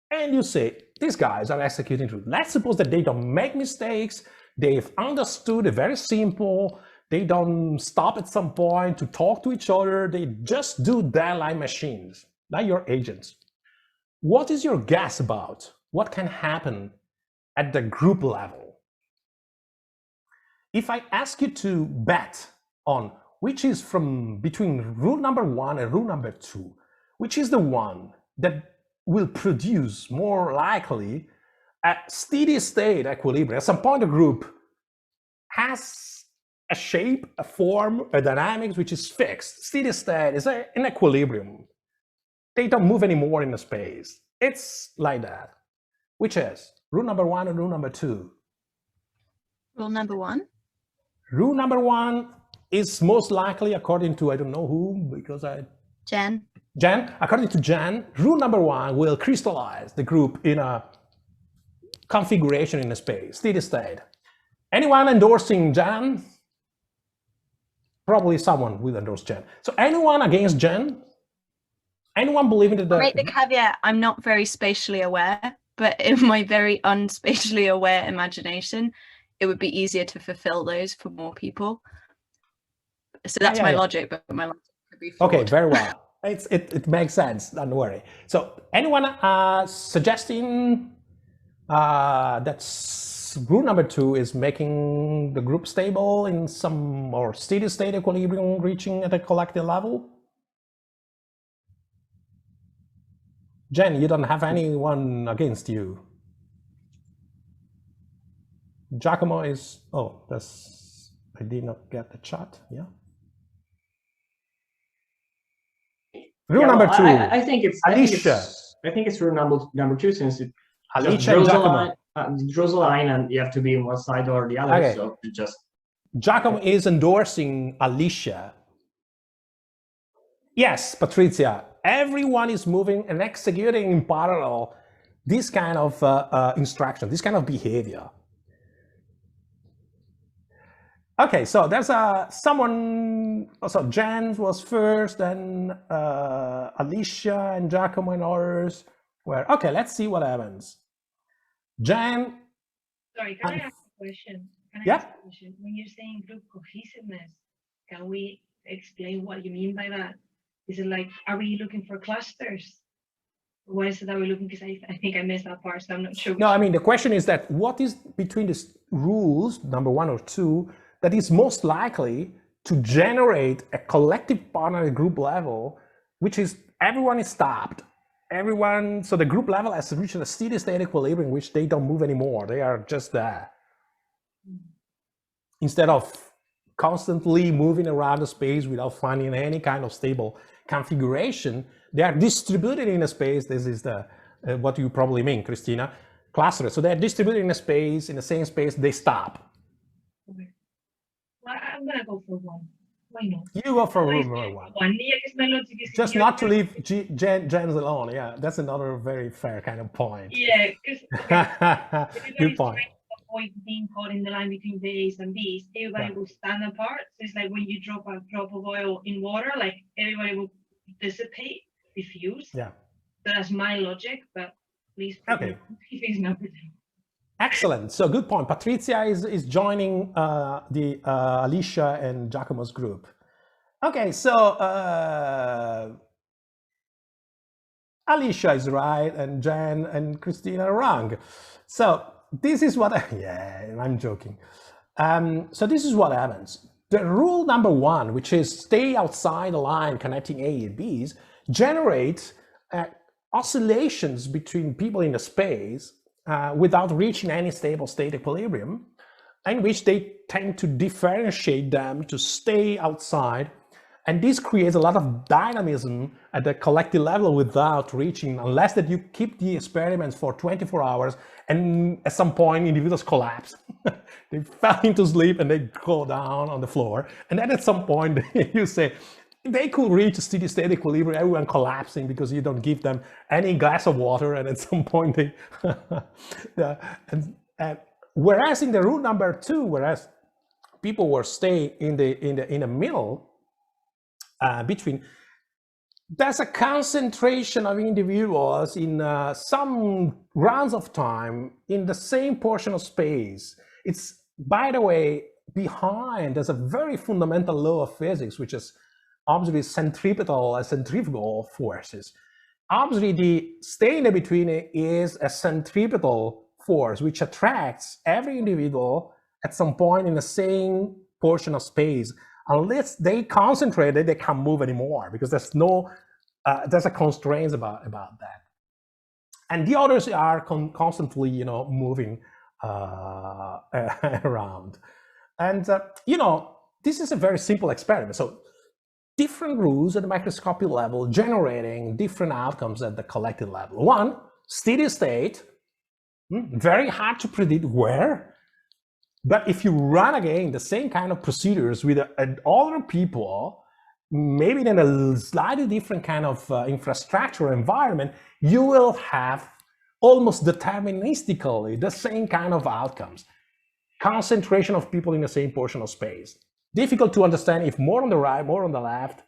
And you say, these guys are executing through. Let's suppose that they don't make mistakes. They've understood it very simple. They don't stop at some point to talk to each other. They just do that like machines, like your agents. What is your guess about what can happen at the group level? If I ask you to bet on which is from between rule number 1 and rule number 2, which is the one that will produce more likely a steady state equilibrium. At some point, the group has a shape, a form, a dynamics which is fixed. Steady state is an equilibrium. They don't move anymore in the space. It's like that. Which is rule number 1 and rule number 2? Rule number 1. Rule number 1 is most likely, according to I don't know who, because Jen, according to Jen, rule number 1 will crystallize the group in a configuration in a space, steady state. Anyone endorsing Jen? Probably someone will endorse Jen. So anyone against Jen? Anyone believing that? Make the caveat, I'm not very spatially aware, but in my very unspatially aware imagination, it would be easier to fulfill those for more people. So that's my logic, but my logic could be flawed. Okay, very well. It makes sense, don't worry. So anyone suggesting that rule number 2 is making the group stable in some or steady state equilibrium reaching at a collective level? Jen, you don't have anyone against you. Giacomo is, I did not get the chat, yeah. Rule number 2. I think it's Alicia. I think it's rule number 2, since it Alicia and Giacomo. draws a line and you have to be on one side or the other. Okay. So it just Giacomo is endorsing Alicia. Yes, Patrizia. Everyone is moving and executing in parallel this kind of instruction, this kind of behavior. Okay, so there's someone, so Jan was first, then Alicia and Giacomo and others were, okay, let's see what happens. Jan. Sorry, can I ask a question? Yeah. When you're saying group cohesiveness, can we explain what you mean by that? Is it like, are we looking for clusters? What is it that we're looking? Because I think I missed that part, so I'm not sure. No, I mean, the question is that what is between the rules, number 1 or 2, that is most likely to generate a collective partner at group level, which is everyone is stopped. Everyone, so the group level has reached a steady state equilibrium in which they don't move anymore. They are just there. Instead of constantly moving around the space without finding any kind of stable configuration, they are distributed in a space. This is the what you probably mean, Christina, clusters. So they're distributed in a space, in the same space, they stop. Okay. Well, I'm gonna go for 1. Why not? You go for room number 1. Just not to leave Jens alone. Yeah, that's another very fair kind of point. Yeah, because good point. Avoid being caught in the line between the A's and B's. Everybody will stand apart. So it's like when you drop a drop of oil in water, like everybody will dissipate, diffuse. Yeah. So that's my logic, but please. Okay. Please not. Excellent. So good point. Patrizia is joining the Alicia and Giacomo's group. Okay, so Alicia is right and Jan and Christina are wrong. So this is what, yeah, I'm joking. So this is what happens. The rule number 1, which is stay outside the line connecting A and B's, generates oscillations between people in the space without reaching any stable state equilibrium, in which they tend to differentiate them to stay outside. And this creates a lot of dynamism at the collective level without reaching, unless that you keep the experiments for 24 hours and at some point individuals collapse. They fell into sleep and they go down on the floor. And then at some point you say, they could reach a steady state equilibrium, everyone collapsing because you don't give them any glass of water, and at some point they, whereas in the rule number 2, whereas people were staying in the middle, between, there's a concentration of individuals in some rounds of time in the same portion of space. It's, by the way, behind, there's a very fundamental law of physics, which is obviously centrifugal forces. Obviously, the stay in the between is a centripetal force, which attracts every individual at some point in the same portion of space. Unless they concentrate, they can't move anymore because there's no, there's a constraints about that. And the others are constantly, moving around. And, this is a very simple experiment. So different rules at the microscopic level generating different outcomes at the collective level. 1, steady state, very hard to predict where. But if you run again the same kind of procedures with other people, maybe in a slightly different kind of infrastructure environment, you will have almost deterministically the same kind of outcomes. Concentration of people in the same portion of space. Difficult to understand if more on the right, more on the left.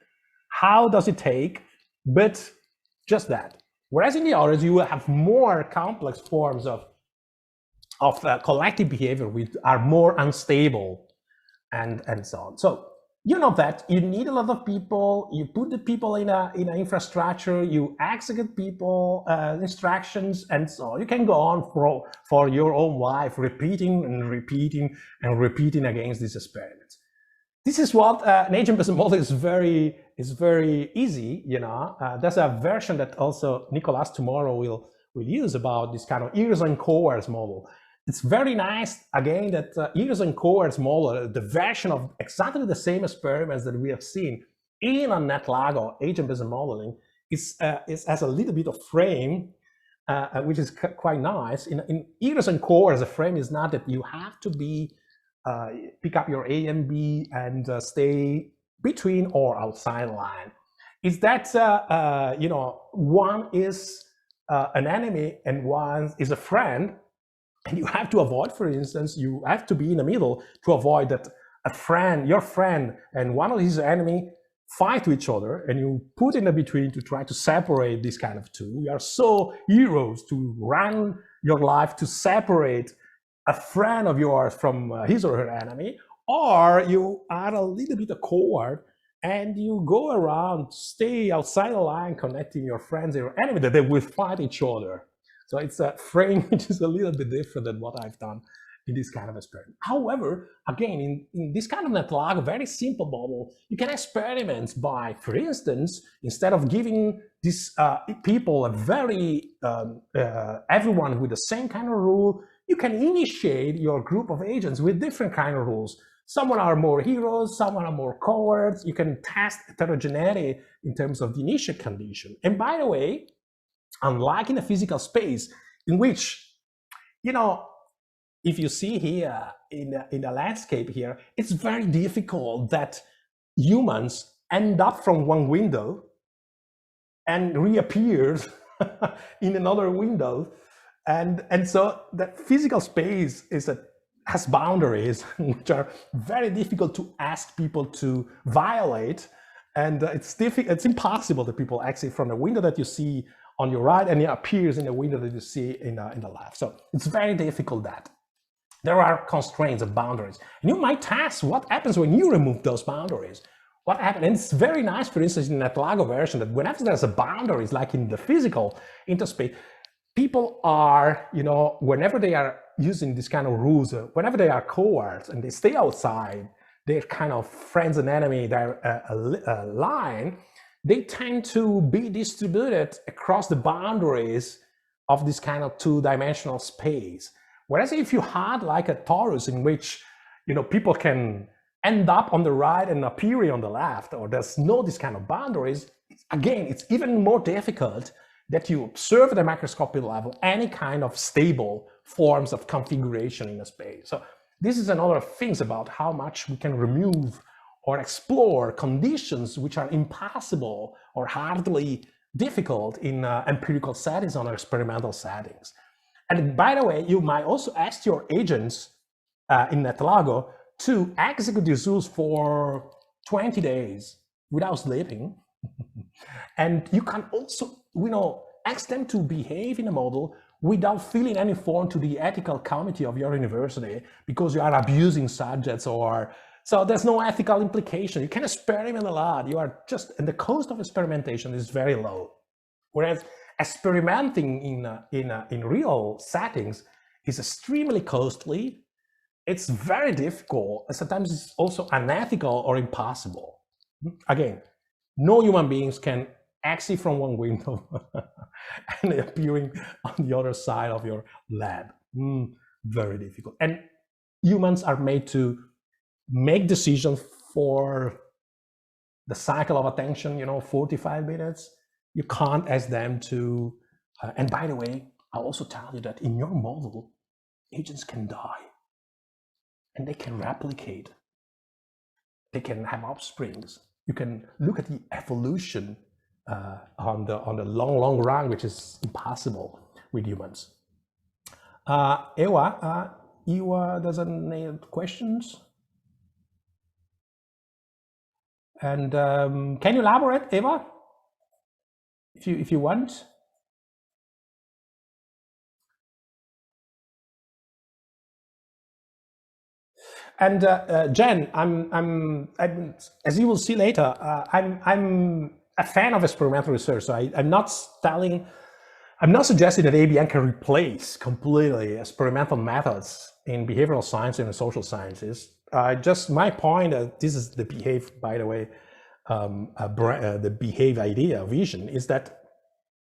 How does it take? But just that. Whereas in the others, you will have more complex forms of collective behavior which are more unstable and so on. So you know that you need a lot of people, you put the people in an infrastructure, you execute people, instructions, and so on. You can go on for your own life, repeating and repeating and repeating against these experiments. This is what an agent-based model is very easy, There's a version that also Nicolas tomorrow will use about this kind of years and cohorts model. It's very nice, again, that years and cohorts model, the version of exactly the same experiments that we have seen in a NetLago agent-based modeling, has a little bit of frame, which is quite nice. In years and cohorts, the frame is not that you have to be pick up your A and B and stay between or outside line. It's that one is an enemy and one is a friend, and you have to avoid, for instance, you have to be in the middle to avoid that your friend and one of his enemy fight to each other, and you put in the between to try to separate this kind of two. You are so heroes to run your life to separate a friend of yours from his or her enemy, or you are a little bit a coward and you go around, stay outside the line, connecting your friends and your enemy that they will fight each other. So it's a frame which is a little bit different than what I've done in this kind of experiment. However, again, in this kind of NetLago, a very simple model, you can experiment by, for instance, instead of giving these people a very, everyone with the same kind of rule, you can initiate your group of agents with different kind of rules. Some are more heroes, some are more cowards. You can test heterogeneity in terms of the initial condition. And by the way, unlike in a physical space in which, you know, if you see here in the landscape here, it's very difficult that humans end up from one window and reappears in another window. And so that physical space has boundaries which are very difficult to ask people to violate. And it's impossible that people exit from the window that you see on your right and it appears in the window that you see in the left. So it's very difficult that. There are constraints and boundaries. And you might ask what happens when you remove those boundaries. What happens? And it's very nice, for instance, in the NetLago version, that whenever there's a boundaries, like in the physical interspace, people are, you know, whenever they are using this kind of rules, whenever they are cowards and they stay outside their kind of friends and enemy, their line, they tend to be distributed across the boundaries of this kind of two-dimensional space. Whereas if you had like a torus in which, you know, people can end up on the right and appear on the left, or there's no this kind of boundaries, again, it's even more difficult that you observe at the microscopic level any kind of stable forms of configuration in a space. So this is another thing about how much we can remove or explore conditions which are impossible or hardly difficult in empirical settings or experimental settings. And by the way, you might also ask your agents in NetLago to execute these rules for 20 days without sleeping. And you can also, you know, ask them to behave in a model without feeling any form to the ethical committee of your university because you are abusing subjects, or so there's no ethical implication. You can experiment a lot. You are just, and the cost of experimentation is very low. Whereas experimenting in real settings is extremely costly. It's very difficult, and sometimes it's also unethical or impossible. Again, no human beings can exit from one window and appearing on the other side of your lab. Very difficult. And humans are made to make decisions for the cycle of attention, you know, 45 minutes. You can't ask them to, and by the way, I'll also tell you that in your model, agents can die and they can replicate. They can have offsprings. You can look at the evolution on the long run, which is impossible with humans. Ewa, does any questions? And can you elaborate, Eva? If you want. And Jen, I'm as you will see later, I'm a fan of experimental research. So I'm not suggesting that ABM can replace completely experimental methods in behavioral science and in social sciences. Just my point, this is the behave, by the way, the behave idea, vision, is that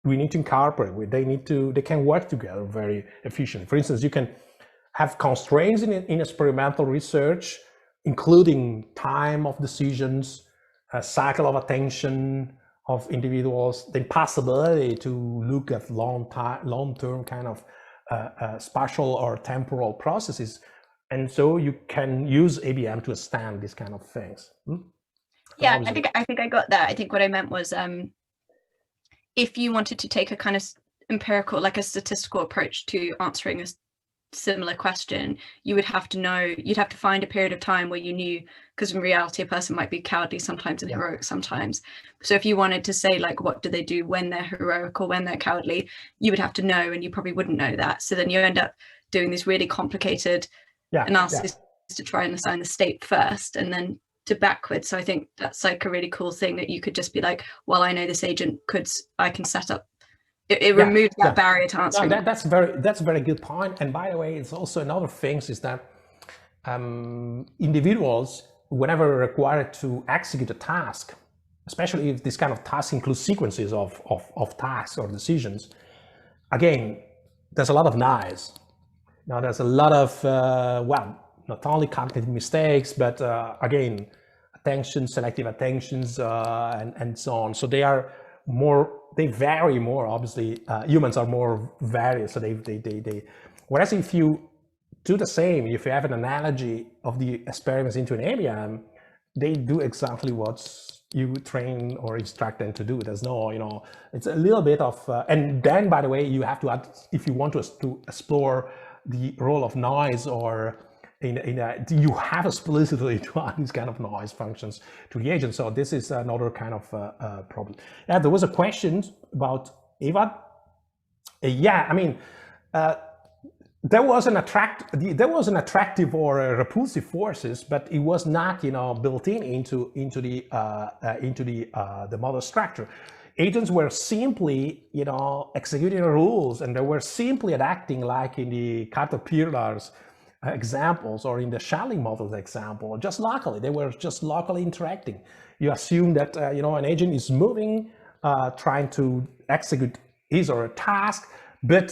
we need to incorporate. They can work together very efficiently. For instance, you can have constraints in experimental research, including time of decisions, cycle of attention of individuals, the possibility to look at long-term kind of spatial or temporal processes. And so you can use ABM to understand these kind of things. Yeah, I think I got that. I think what I meant was if you wanted to take a kind of empirical, like a statistical approach to answering a similar question, you would have to know, you'd have to find a period of time where you knew, because in reality a person might be cowardly sometimes and heroic sometimes. So if you wanted to say like what do they do when they're heroic or when they're cowardly, you would have to know, and you probably wouldn't know that. So then you end up doing this really complicated analysis to try and assign the state first and then to backwards. So I think that's like a really cool thing, that you could just be like, well, I know this agent I can set up. It removes that barrier to answering. That's a very good point. And by the way, it's also another thing is that individuals, whenever required to execute a task, especially if this kind of task includes sequences of tasks or decisions, again, there's a lot of noise. Now there's a lot of, not only cognitive mistakes, but again, selective attentions, and so on. So they vary more, obviously. Humans are more varied, so they whereas if you do the same, if you have an analogy of the experiments into an ABM, they do exactly what you train or instruct them to do. There's no, it's a little bit of, and then by the way, you have to add, if you want to explore the role of noise, or you have explicitly to add these kind of noise functions to the agent. So this is another kind of problem. Yeah, there was a question about Eva. There was an attractive or repulsive forces, but it was not, built into the model structure. Agents were simply, executing rules, and they were simply acting like in the caterpillars examples or in the Schelling models example, just locally. They were just locally interacting. You assume that, an agent is moving, trying to execute his or her task, but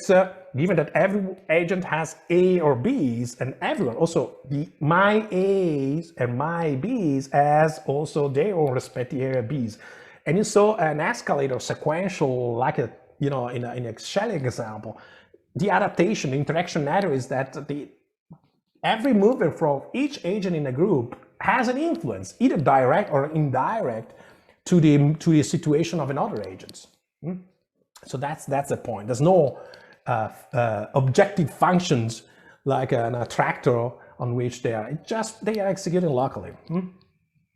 given that every agent has A or B's, and everyone, also my A's and my B's has also their own respective area B's. And you saw an escalator sequential, like in a Schelling example. The adaptation, the interaction matter is that every movement from each agent in a group has an influence, either direct or indirect, to the situation of another agent. So that's the point. There's no objective functions like an attractor on which they are executing locally.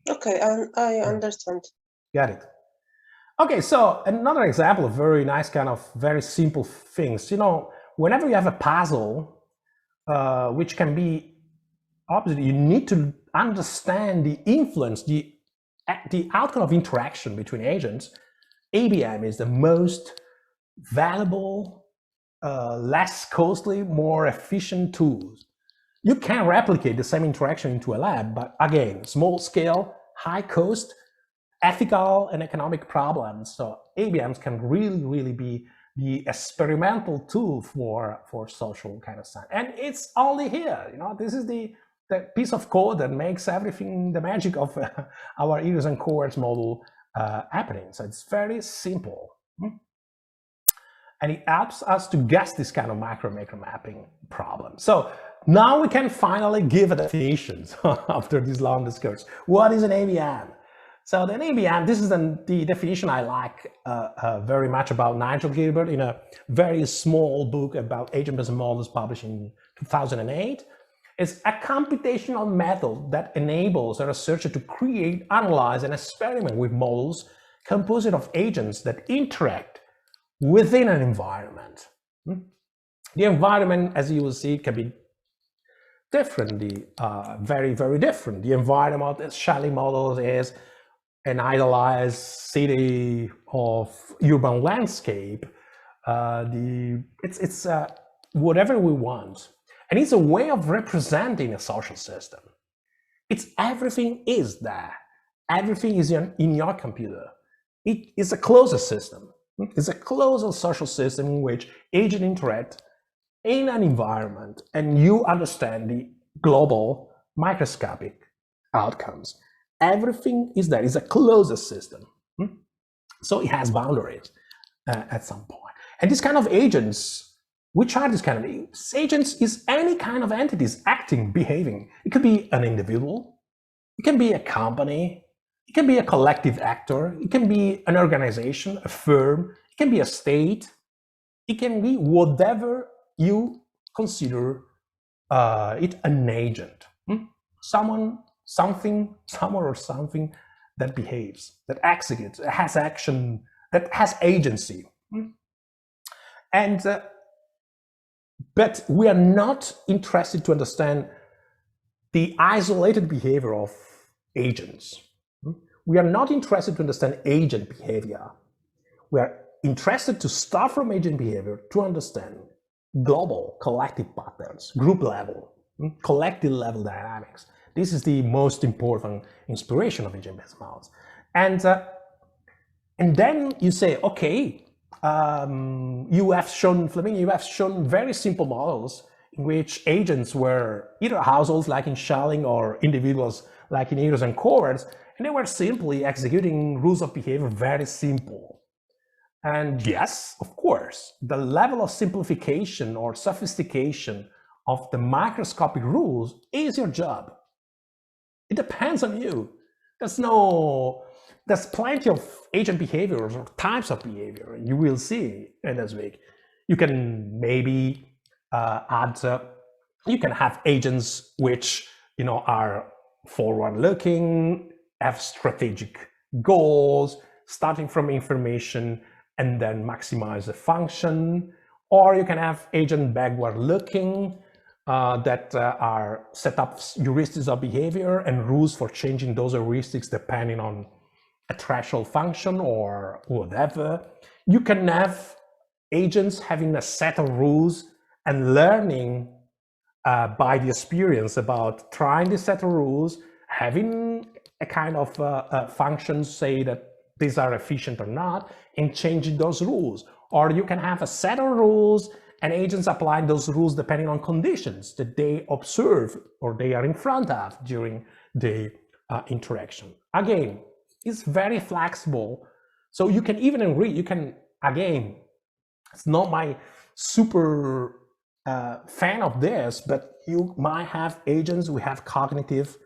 Okay, I understand. Got it. Okay, so another example of very nice kind of very simple things. Whenever you have a puzzle, which can be, obviously, you need to understand the influence, the outcome of interaction between agents. ABM is the most valuable, less costly, more efficient tools. You can replicate the same interaction into a lab, but again, small scale, high cost, ethical and economic problems. So ABMs can really be the experimental tool for social kind of science. And it's only here, this is the piece of code that makes everything, the magic of our ears and cohorts model happening. So it's very simple. And it helps us to guess this kind of macro mapping problem. So now we can finally give a definition after this long discourse. What is an ABM? So the ABM, this is the definition I like very much about Nigel Gilbert in a very small book about agent-based models published in 2008. It's a computational method that enables a researcher to create, analyze, and experiment with models composed of agents that interact within an environment. The environment, as you will see, can be different, very, very different. The environment that Schelling models is an idealized city of urban landscape. It's whatever we want. And it's a way of representing a social system. It's everything is there. Everything is in your computer. It is a closed system. It's a closed social system in which agents interact in an environment, and you understand the global microscopic outcomes. Everything is there. It's a closed system. So it has boundaries at some point. And these kind of agents, which are these kind of agents? Agents is any kind of entities acting, behaving. It could be an individual. It can be a company. It can be a collective actor. It can be an organization, a firm. It can be a state. it can be whatever you consider it an agent. Someone, something, someone or something that behaves, that executes, that has action, that has agency. And but we are not interested to understand the isolated behavior of agents. We are not interested to understand agent behavior. We are interested to start from agent behavior to understand global collective patterns, group level, collective level dynamics. This is the most important inspiration of agent-based models. And then you say, okay, you have shown, Flaminio, you have shown very simple models in which agents were either households like in Schelling or individuals like in heroes and cohorts, and they were simply executing rules of behavior very simple. And yes, of course, the level of simplification or sophistication of the microscopic rules is your job. It depends on you. There's plenty of agent behaviors or types of behavior you will see in this week. You can maybe you can have agents which are forward-looking, have strategic goals, starting from information and then maximize the function. Or you can have agent backward-looking that are set up heuristics of behavior and rules for changing those heuristics depending on a threshold function or whatever. You can have agents having a set of rules and learning by the experience about trying this set of rules, having a kind of function say that these are efficient or not, and changing those rules. Or you can have a set of rules and agents applying those rules depending on conditions that they observe or they are in front of during the interaction. Again, it's very flexible. So you can even agree, you can, again, it's not my super fan of this, but you might have agents, we have cognitive,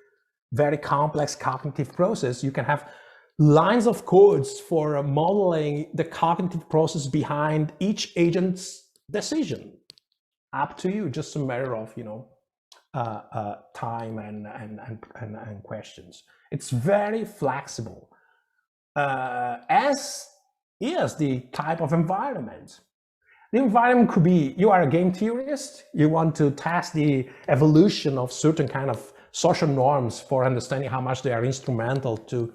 very complex cognitive process. You can have lines of codes for modeling the cognitive process behind each agent's decision. Up to you, just a matter of time and questions. It's very flexible, as is the type of environment. The environment could be, you are a game theorist, you want to test the evolution of certain kind of social norms for understanding how much they are instrumental to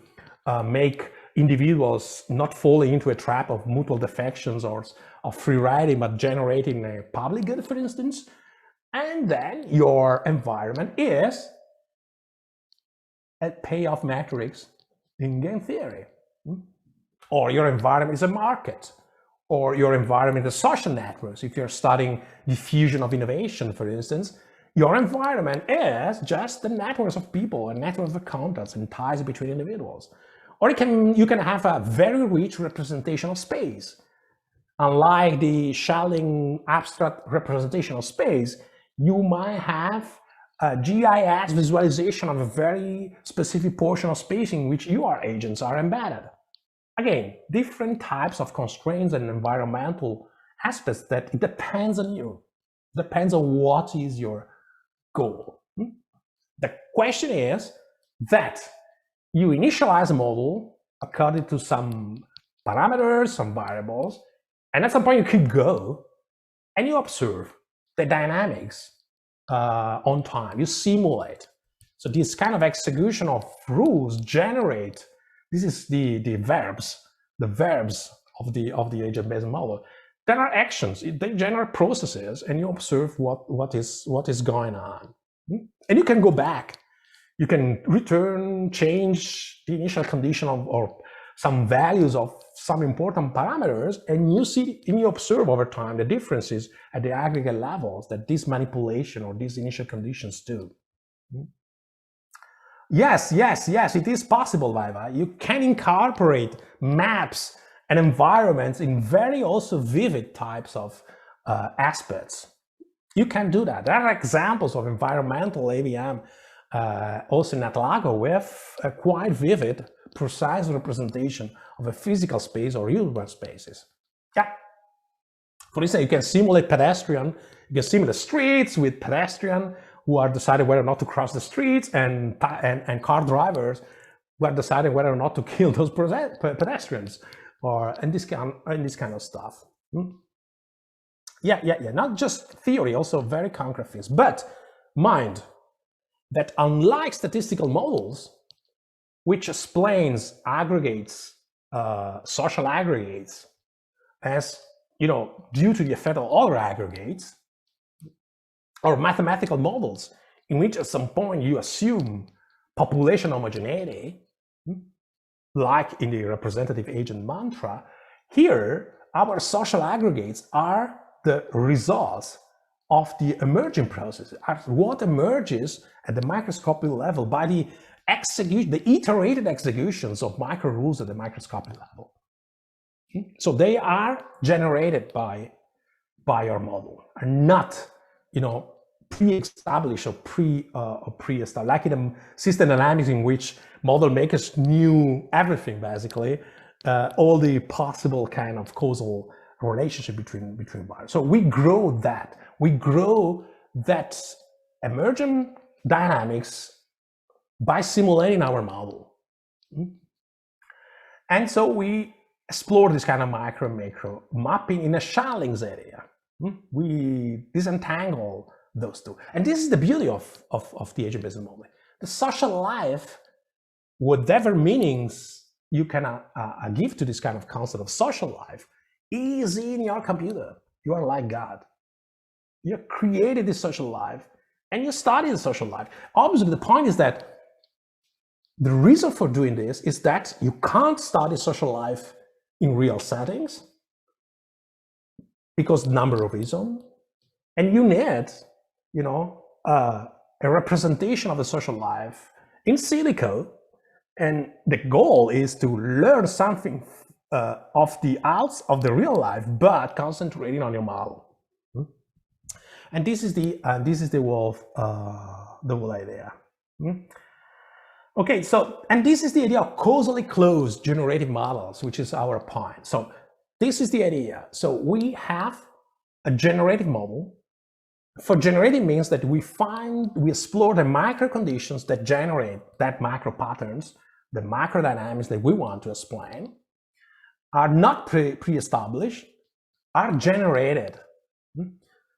make individuals not falling into a trap of mutual defections or of free riding, but generating a public good, for instance. And then your environment is a payoff matrix in game theory. Or your environment is a market, or your environment is social networks. If you're studying diffusion of innovation, for instance, your environment is just the networks of people and networks of contacts and ties between individuals. Or you can have a very rich representation of space. Unlike the Schelling abstract representation of space, you might have a GIS visualization of a very specific portion of space in which your agents are embedded. Again, different types of constraints and environmental aspects that it depends on you. Depends on what is your goal. The question is that you initialize a model according to some parameters, some variables, and at some point you could go and you observe the dynamics on time. You simulate. So this kind of execution of rules generate. This is the verbs of the agent-based model. There are actions. They generate processes, and you observe what is going on. And you can go back. You can return, change the initial condition or some values of some important parameters, and you see and you observe over time the differences at the aggregate levels that this manipulation or these initial conditions do. Yes, it is possible, Viva. You can incorporate maps and environments in very also vivid types of aspects. You can do that. There are examples of environmental ABM also in Atlago with a quite vivid, precise representation of a physical space or urban spaces. Yeah. For instance, you can simulate pedestrian, you can simulate streets with pedestrian who are deciding whether or not to cross the streets, and car drivers who are deciding whether or not to kill those pedestrians, and this kind of stuff. Yeah. Not just theory, also very concrete things. But mind that unlike statistical models, which explains aggregates, social aggregates, as due to the effect of other aggregates, or mathematical models in which at some point you assume population homogeneity, like in the representative agent mantra, here our social aggregates are the results of the emerging process, what emerges at the microscopic level by the iterated executions of micro rules at the microscopic level. So they are generated by your model, and not pre-established or pre-established, like in a system dynamics in which model makers knew everything, basically, all the possible kind of causal relationship between variables. So we grow that emergent dynamics by simulating our model. And so we explore this kind of micro-macro mapping in a Schalling's area. We disentangle those two. And this is the beauty of the agent business model. The social life, whatever meanings you can give to this kind of concept of social life, is in your computer. You are like God. You created this social life and you study the social life. Obviously, the point is that the reason for doing this is that you can't study social life in real settings because number of reasons, and you need, a representation of the social life in silico, and the goal is to learn something of the real life, but concentrating on your model. And this is the whole idea. Okay, so, and this is the idea of causally closed generative models, which is our point. So this is the idea. So we have a generative model. For generative means that we explore the micro conditions that generate that macro patterns, the macro dynamics that we want to explain, are not pre-established, are generated.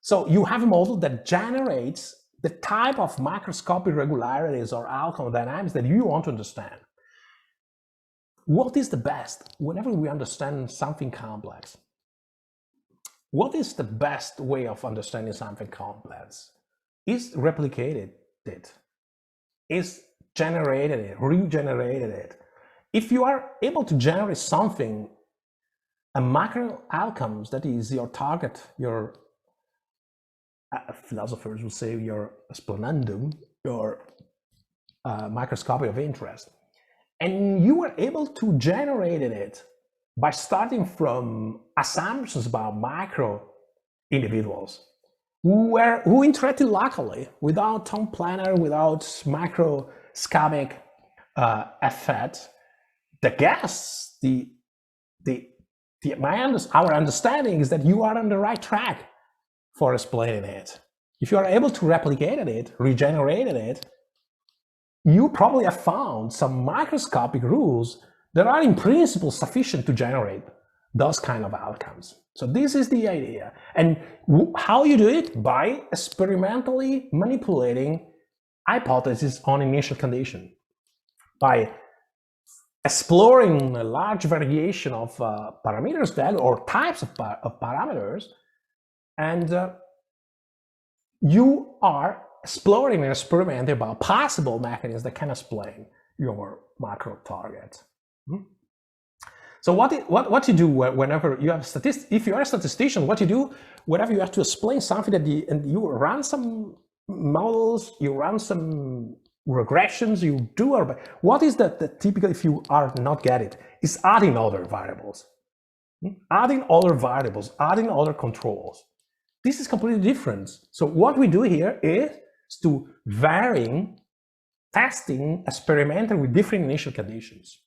So you have a model that generates the type of macroscopic regularities or outcome dynamics that you want to understand. What is the best whenever we understand something complex? What is the best way of understanding something complex? Is replicated it, is generated it, regenerated it. If you are able to generate something, a macro outcomes, that is your target, your philosophers would say your explanandum, your microscopic of interest, and you were able to generate it by starting from assumptions about macro individuals who interacted locally without town planner, without macroscopic effect. The guess, our understanding is that you are on the right track for explaining it. If you are able to replicate it, regenerate it, you probably have found some microscopic rules that are in principle sufficient to generate those kind of outcomes. So this is the idea. And how you do it? By experimentally manipulating hypotheses on initial condition, by exploring a large variation of parameters value or types of parameters, and you are exploring and experimenting about possible mechanisms that can explain your macro target. So what you do whenever you have statistics, if you are a statistician, what you do whenever you have to explain something and you run some models, you run some regressions, you do, what is the typical, if you are not get it, is adding other variables, adding other variables, adding other controls. This is completely different. So what we do here is to varying, testing, experimenting with different initial conditions.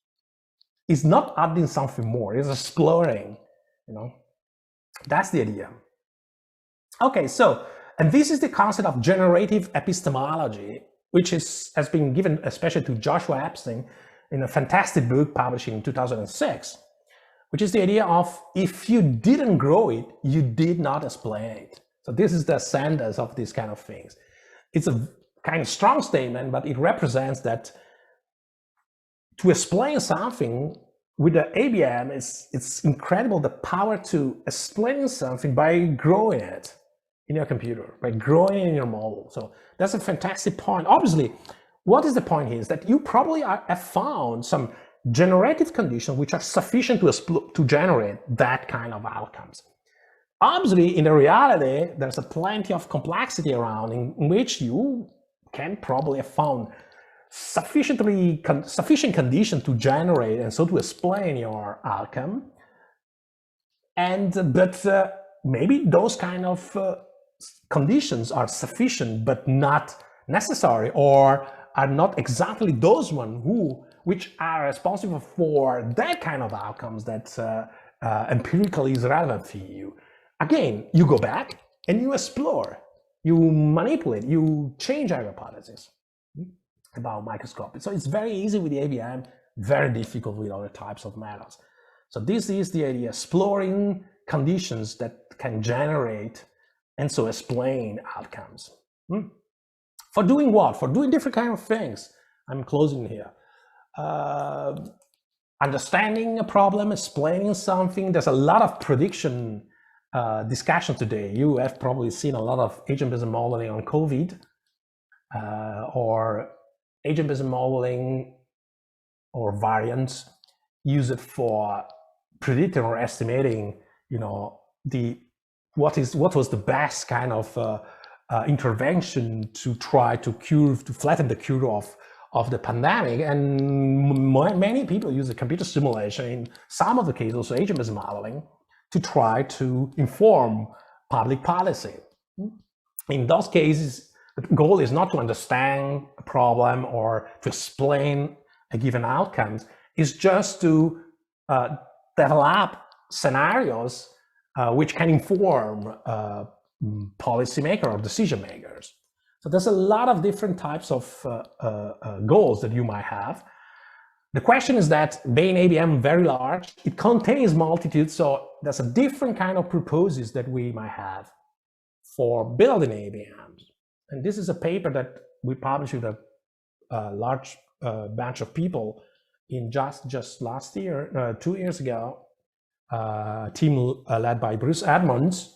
It's not adding something more, it's exploring, That's the idea. Okay, so, and this is the concept of generative epistemology, which has been given especially to Joshua Epstein in a fantastic book published in 2006, which is the idea of if you didn't grow it, you did not explain it. So this is the sentence of these kind of things. It's a kind of strong statement, but it represents that to explain something with the ABM, it's incredible, the power to explain something by growing it in your computer, by growing it in your model. So that's a fantastic point. Obviously, what is the point here is that you probably have found some generative conditions which are sufficient to generate that kind of outcomes. Obviously, in the reality, there's a plenty of complexity around in which you can probably have found sufficient condition to generate and so to explain your outcome. But maybe those kind of conditions are sufficient but not necessary, or are not exactly those which are responsible for that kind of outcomes that empirically is relevant for you. Again, you go back and you explore, you manipulate, you change your hypothesis about microscopy. So it's very easy with the ABM, very difficult with other types of methods. So this is the idea, exploring conditions that can generate and so explain outcomes. For doing what? For doing different kind of things. I'm closing here. Understanding a problem, explaining something. There's a lot of prediction discussion today. You have probably seen a lot of agent-based modeling on COVID, or agent-based modeling or variants used for predicting or estimating, what was the best kind of intervention to try to flatten the curve of the pandemic. And many people use the computer simulation, in some of the cases also agent-based modeling, to try to inform public policy. In those cases, the goal is not to understand a problem or to explain a given outcome, it's just to develop scenarios which can inform policymakers or decision makers. So there's a lot of different types of goals that you might have. The question is that being ABM very large, it contains multitudes, so there's a different kind of purposes that we might have for building ABMs. And this is a paper that we published with a large batch of people in just last year, 2 years ago, a team led by Bruce Edmonds,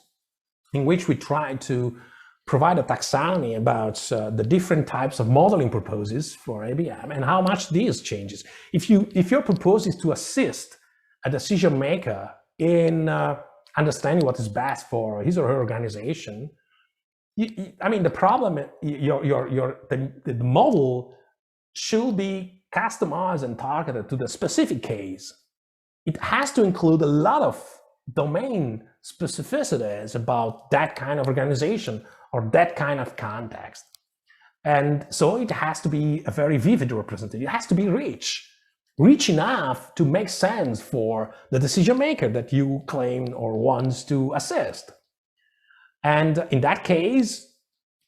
in which we tried to provide a taxonomy about the different types of modeling purposes for ABM and how much this changes. If your purpose is to assist a decision maker in understanding what is best for his or her organization, I mean, the problem, the model should be customized and targeted to the specific case. It has to include a lot of domain specificities about that kind of organization or that kind of context. And so it has to be a very vivid representation. It has to be rich enough to make sense for the decision maker that you claim or wants to assist. And in that case,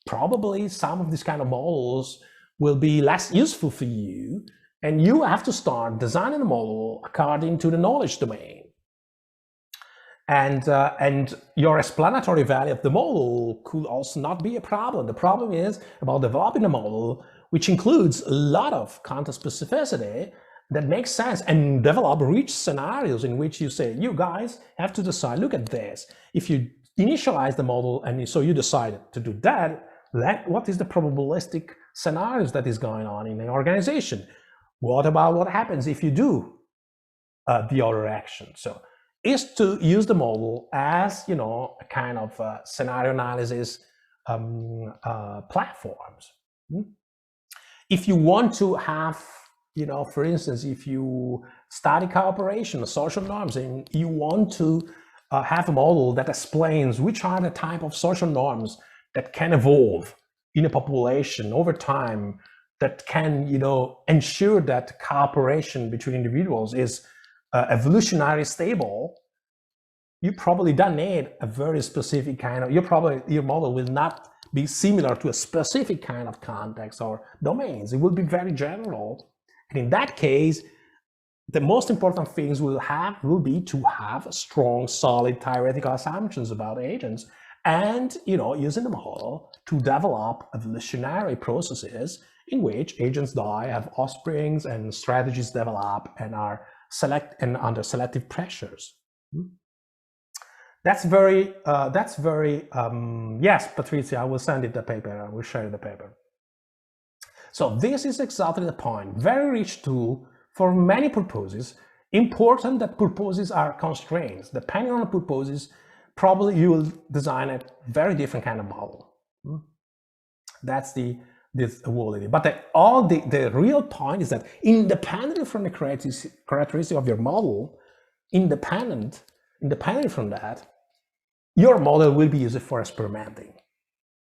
probably some of these kind of models will be less useful for you, and you have to start designing a model according to the knowledge domain. And your explanatory value of the model could also not be a problem. The problem is about developing a model which includes a lot of context specificity that makes sense, and develop rich scenarios in which you say, you guys have to decide, look at this. If you initialize the model and so you decide to do that, what is the probabilistic scenarios that is going on in the organization? What about what happens if you do the other action? So is to use the model as, a kind of scenario analysis platforms. If you want to have, for instance, if you study cooperation or social norms and you want to have a model that explains which are the type of social norms that can evolve in a population over time, that can, ensure that cooperation between individuals is evolutionary stable, you probably don't need a very specific kind of, your model will not be similar to a specific kind of context or domains. It will be very general. And in that case, the most important things will be to have strong, solid theoretical assumptions about agents, and using the model to develop evolutionary processes in which agents die, have offsprings, and strategies develop and are under selective pressures. That's very yes, Patrizia, I will send it the paper. I will share the paper. So this is exactly the point. Very rich tool for many purposes. Important that purposes are constraints. Depending on the purposes, probably you will design a very different kind of model. That's this ability. But the real point is that independently from the characteristic of your model, independent from that, your model will be used for experimenting,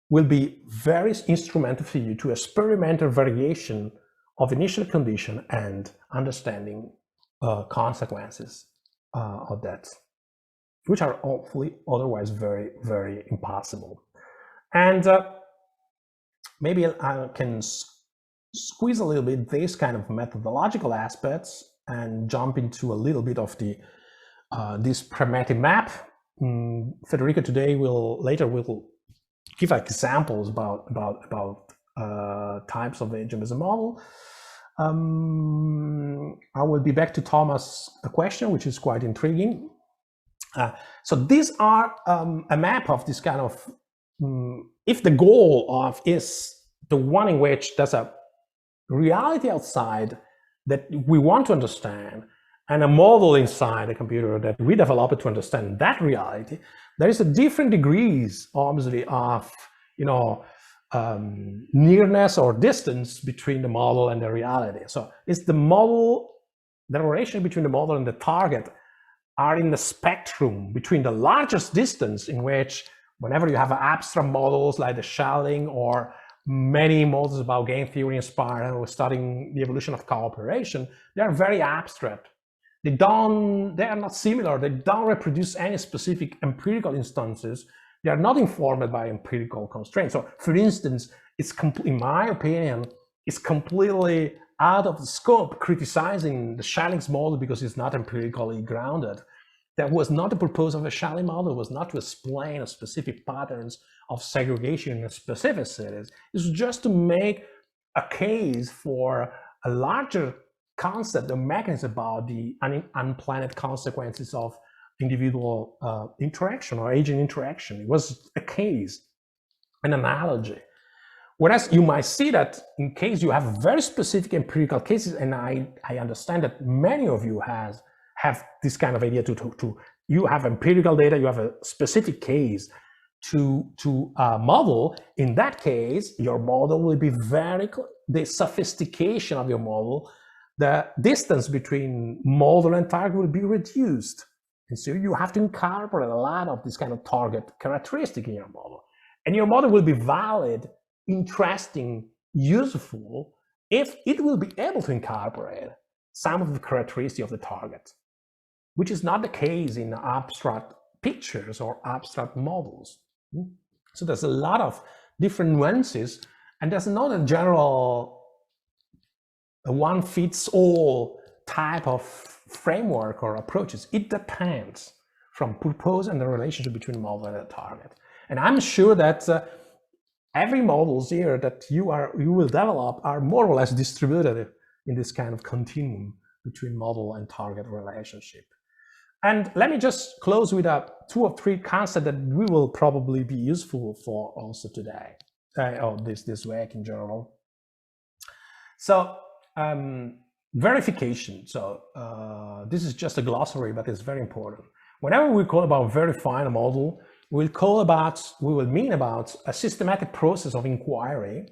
will be very instrumental for you to experiment a variation of initial condition and understanding consequences of that, which are hopefully otherwise very, very impossible. And maybe I can squeeze a little bit this kind of methodological aspects and jump into a little bit of the this pragmatic map. Federico today later will give examples about types of agent as a model. I will be back to Thomas' question, which is quite intriguing. So these are a map of this kind of, if the goal is the one in which there's a reality outside that we want to understand, and a model inside the computer that we develop to understand that reality, there is a different degrees, obviously, of nearness or distance between the model and the reality. So it's the model, the relation between the model and the target are in the spectrum between the largest distance, in which whenever you have abstract models like the Schelling or many models about game theory inspired or studying the evolution of cooperation, they are very abstract. They are not similar. They don't reproduce any specific empirical instances. They are not informed by empirical constraints. So, for instance, in my opinion, it's completely out of the scope criticizing the Schelling's model because it's not empirically grounded. That was not the purpose of a Schelling model. It was not to explain a specific patterns of segregation in specific cities. It was just to make a case for a larger concept, a mechanism about the unplanned consequences of individual interaction or agent interaction. It was a case, an analogy. Whereas you might see that in case you have very specific empirical cases, and I understand that many of you have this kind of idea to you have empirical data, you have a specific case to model. In that case, your model will be the sophistication of your model, the distance between model and target will be reduced. And so you have to incorporate a lot of this kind of target characteristic in your model. And your model will be valid, interesting, useful, if it will be able to incorporate some of the characteristics of the target, which is not the case in abstract pictures or abstract models. So there's a lot of different nuances, and there's not a general one-fits-all type of framework or approaches. It depends from purpose and the relationship between the model and the target. And I'm sure that every models here that you will develop are more or less distributed in this kind of continuum between model and target relationship. And let me just close with 2 or 3 concepts that we will probably be useful for also today, or this week in general. So verification. So this is just a glossary, but it's very important. Whenever we call about verifying a model, we will mean about a systematic process of inquiry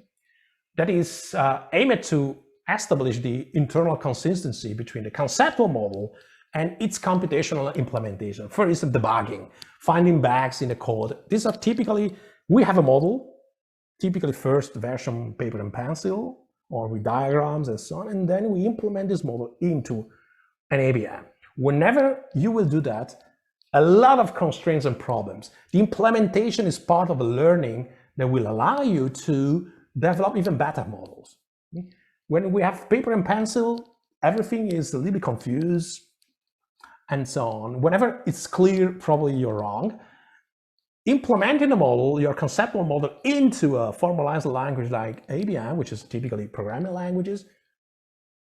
that is aimed to establish the internal consistency between the conceptual model and its computational implementation. For instance, debugging, finding bugs in the code. These are typically, we have a model, typically first version paper and pencil, or with diagrams and so on, and then we implement this model into an ABM. Whenever you will do that, a lot of constraints and problems. The implementation is part of a learning that will allow you to develop even better models. When we have paper and pencil, everything is a little bit confused and so on. Whenever it's clear, probably you're wrong. Implementing a model, your conceptual model, into a formalized language like ABM, which is typically programming languages,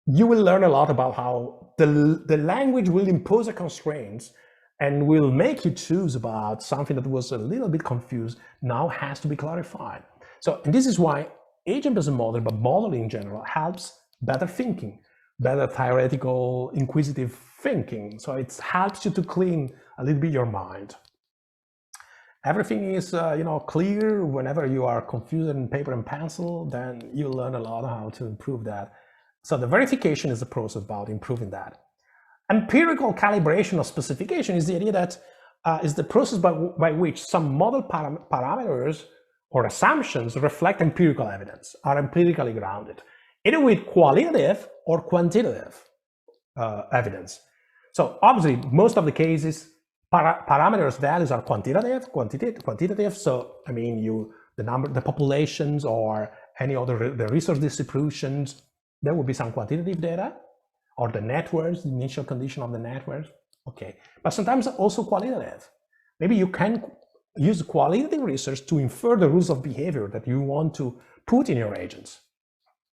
you will learn a lot about how the language will impose a constraints and will make you choose about something that was a little bit confused, now has to be clarified. So, and this is why agent-based modeling, but modeling in general, helps better thinking, better theoretical, inquisitive thinking. So it helps you to clean a little bit your mind. Everything is clear. Whenever you are confused in paper and pencil, then you learn a lot how to improve that. So the verification is the process about improving that. Empirical calibration or specification is the idea that is the process by which some model parameters or assumptions reflect empirical evidence, are empirically grounded, either with qualitative or quantitative evidence. So obviously, most of the cases, parameters values are quantitative. So I mean, the populations or any other the resource distributions, there will be some quantitative data, or the networks, the initial condition of the networks. Okay, but sometimes also qualitative. Maybe you can use qualitative research to infer the rules of behavior that you want to put in your agents.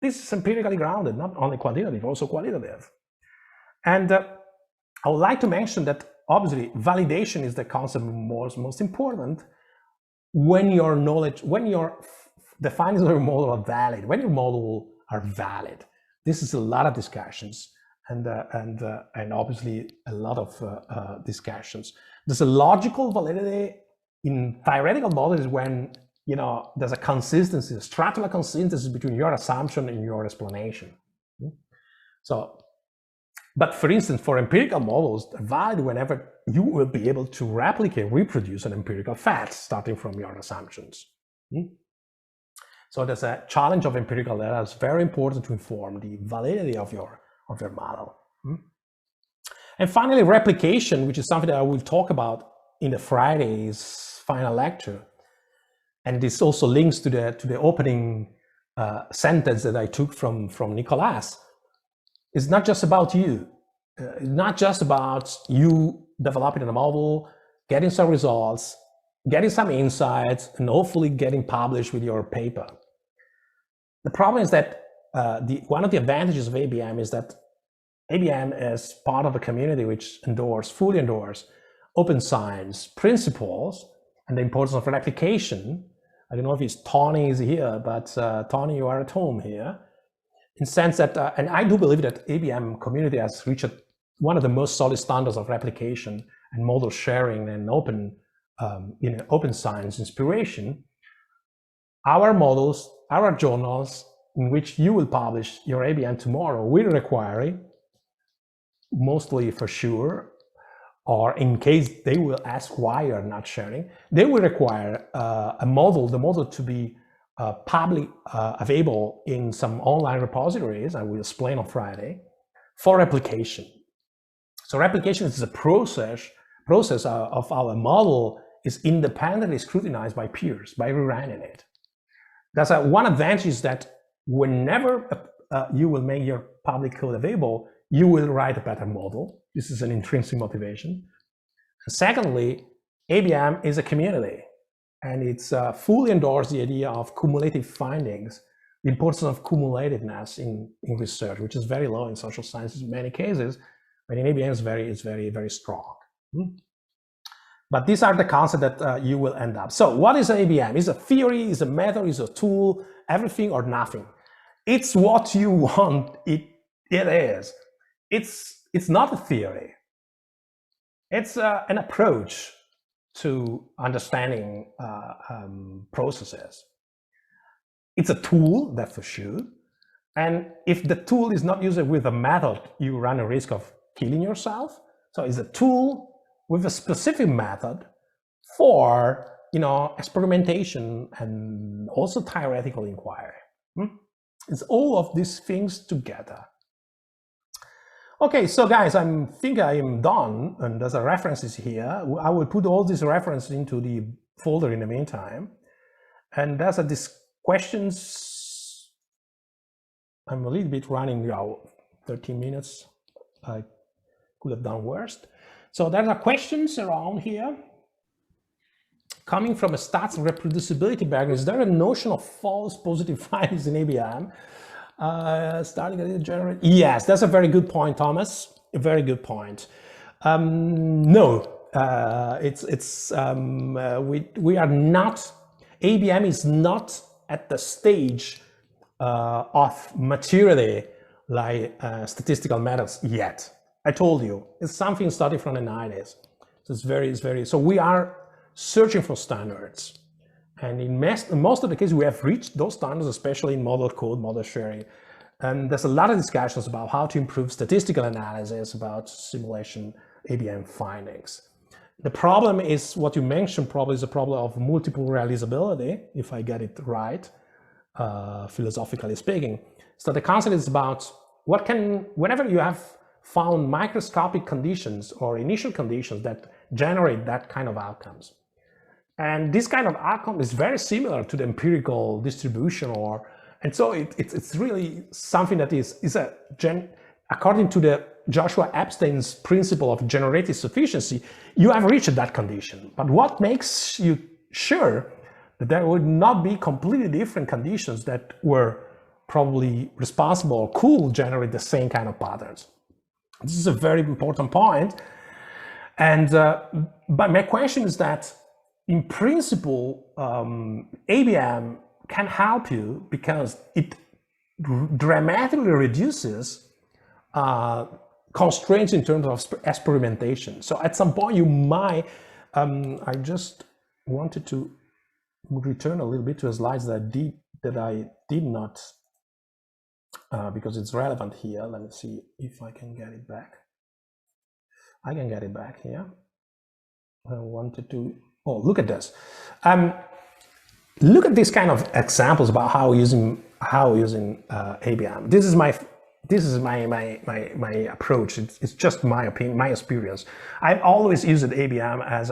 This is empirically grounded, not only quantitative, also qualitative. And I would like to mention that obviously validation is the concept most important when your knowledge, when your the findings of your model are valid, when your model are valid. This is a lot of discussions and obviously a lot of discussions. There's a logical validity in theoretical models when there's a consistency, a structural consistency between your assumption and your explanation. So, but for instance, for empirical models, they're valid whenever you will be able to replicate, reproduce an empirical fact starting from your assumptions. So there's a challenge of empirical data. It's very important to inform the validity of your model. And finally, replication, which is something that I will talk about in the Friday's final lecture. And this also links to the opening sentence that I took from Nicolas. It's not just about you. It's not just about you developing a model, getting some results, getting some insights, and hopefully getting published with your paper. The problem is that one of the advantages of ABM is that ABM is part of a community which fully endorse open science principles and the importance of replication. I don't know if Tony is here, but Tony, you are at home here. In the sense that, and I do believe that ABM community has reached one of the most solid standards of replication and model sharing and open science inspiration. Our models, our journals in which you will publish your ABM tomorrow will require, mostly for sure, or in case they will ask why you're not sharing, they will require the model to be publicly available in some online repositories, I will explain on Friday, for replication. So replication is a process of our model is independently scrutinized by peers, by rerunning it. That's one advantage is that whenever you will make your public code available, you will write a better model. This is an intrinsic motivation. And secondly, ABM is a community, and it's fully endorsed the idea of cumulative findings, the importance of cumulativeness in research, which is very low in social sciences in many cases, but in ABM is very strong. But these are the concepts that you will end up. So what is ABM? Is a theory, is a method, is a tool, everything or nothing. It's what you want it is. It's not a theory. It's an approach to understanding processes. It's a tool, that's for sure. And if the tool is not used with a method, you run a risk of killing yourself. So it's a tool with a specific method for experimentation and also theoretical inquiry. It's all of these things together. Okay, so guys, I think I am done, and there's a references here. I will put all these references into the folder in the meantime. And there's this questions. I'm a little bit running now, 13 minutes. I could have done worse. So there are questions around here. Coming from a stats and reproducibility background, is there a notion of false positive findings in ABM? Starting at generate. Yes, that's a very good point, Thomas. A very good point. No, we are not. ABM is not at the stage of maturity like statistical methods yet. I told you, it's something started from the 90s. So it's very. So we are searching for standards. And in most of the cases, we have reached those standards, especially in model code, model sharing. And there's a lot of discussions about how to improve statistical analysis, about simulation ABM findings. The problem is what you mentioned, probably is a problem of multiple realizability, if I get it right, philosophically speaking. So the concept is about whenever you have found microscopic conditions or initial conditions that generate that kind of outcomes. And this kind of outcome is very similar to the empirical distribution, and so it's really something that is according to the Joshua Epstein's principle of generative sufficiency, you have reached that condition. But what makes you sure that there would not be completely different conditions that were probably responsible or could generate the same kind of patterns? This is a very important point. And but my question is that in principle, ABM can help you because it dramatically reduces constraints in terms of experimentation. So at some point you might, I just wanted to return a little bit to the slides that I did not, because it's relevant here. Let me see if I can get it back. I can get it back here. I wanted to, oh, look at this. Look at this kind of examples about how using ABM. This is my approach. It's just my opinion, my experience. I've always used ABM as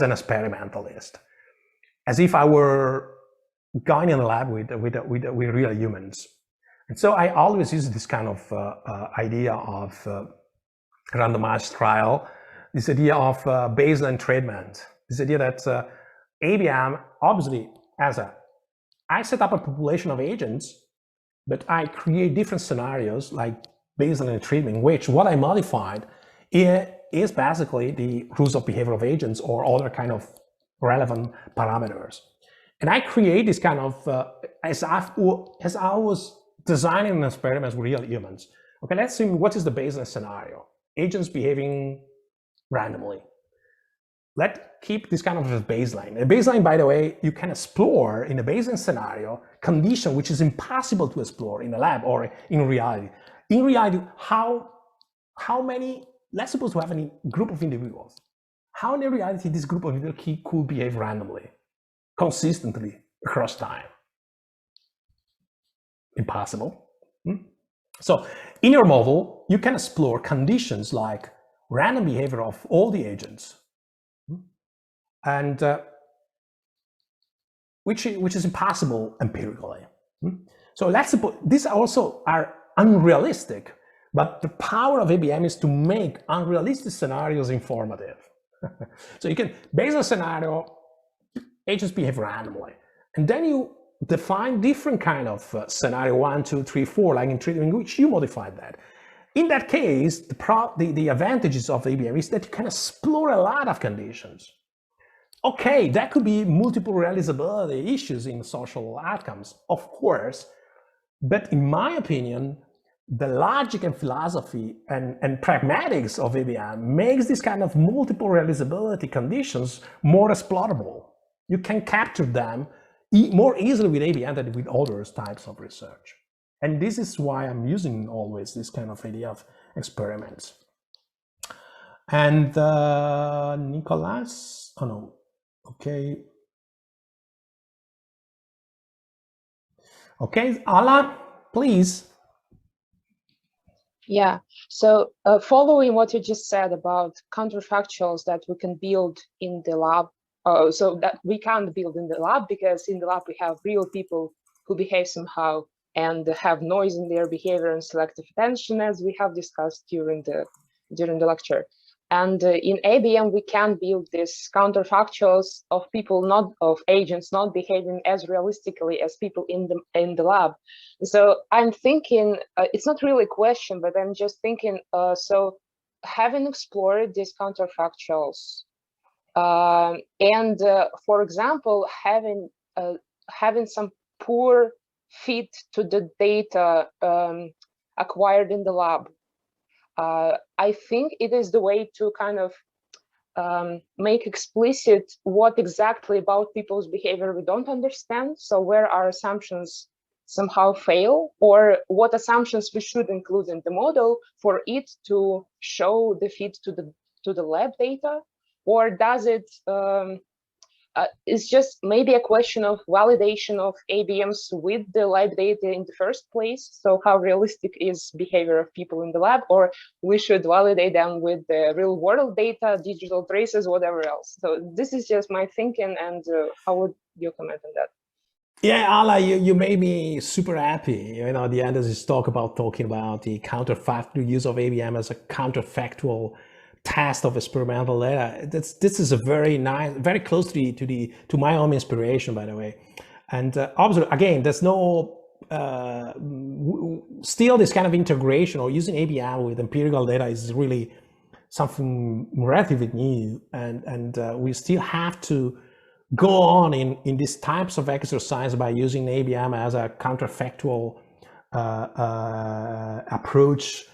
an experimentalist, as if I were going in the lab with real humans. And so I always use this kind of idea of randomized trial, this idea of baseline treatment, this idea that ABM, obviously, I set up a population of agents, but I create different scenarios like baseline treatment, which what I modified is basically the rules of behavior of agents or other kind of relevant parameters. And I create this kind of, as I was designing experiments with real humans. Okay, let's see what is the baseline scenario. Agents behaving randomly. Let's keep this kind of a baseline. A baseline, by the way, you can explore in a baseline scenario condition which is impossible to explore in a lab or in reality. In reality, how many, let's suppose we have a group of individuals. How in reality this group of individuals could behave randomly, consistently across time? Impossible. So in your model, you can explore conditions like random behavior of all the agents, and which is impossible empirically. So let's suppose these also are unrealistic, but the power of ABM is to make unrealistic scenarios informative. So you can, based on a scenario, agents behave randomly, and then you define different kind of scenario 1, 2, 3, 4, like in treatment in which you modified that. In that case, the advantages of ABM is that you can explore a lot of conditions. Okay, that could be multiple realizability issues in social outcomes, of course, but in my opinion, the logic and philosophy and pragmatics of ABM makes this kind of multiple realizability conditions more exploitable. You can capture them more easily with ABM than with other types of research. And this is why I'm using always this kind of idea of experiments. And Nicolas, oh no, okay. Okay, Ala, please. Yeah, so following what you just said about counterfactuals that we can build in the lab, so that we can't build in the lab because in the lab we have real people who behave somehow and have noise in their behavior and selective attention, as we have discussed during the lecture. And in ABM, we can build these counterfactuals of people, not of agents, not behaving as realistically as people in the lab. So I'm thinking, it's not really a question, but I'm just thinking, so having explored these counterfactuals, and for example, having some poor fit to the data acquired in the lab, I think it is the way to kind of make explicit what exactly about people's behavior we don't understand. So where our assumptions somehow fail, or what assumptions we should include in the model for it to show the fit to the lab data, or does it it's just maybe a question of validation of ABMs with the lab data in the first place. So how realistic is behavior of people in the lab, or we should validate them with the real world data, digital traces, whatever else. So this is just my thinking, and how would you comment on that? Yeah, Ala, you made me super happy. You know, the end of this talking about the counterfactual use of ABM as a counterfactual test of experimental data. This is a very nice, very close to my own inspiration, by the way. And obviously, again, there's no still this kind of integration or using ABM with empirical data is really something relatively new, and we still have to go on in these types of exercise by using ABM as a counterfactual approach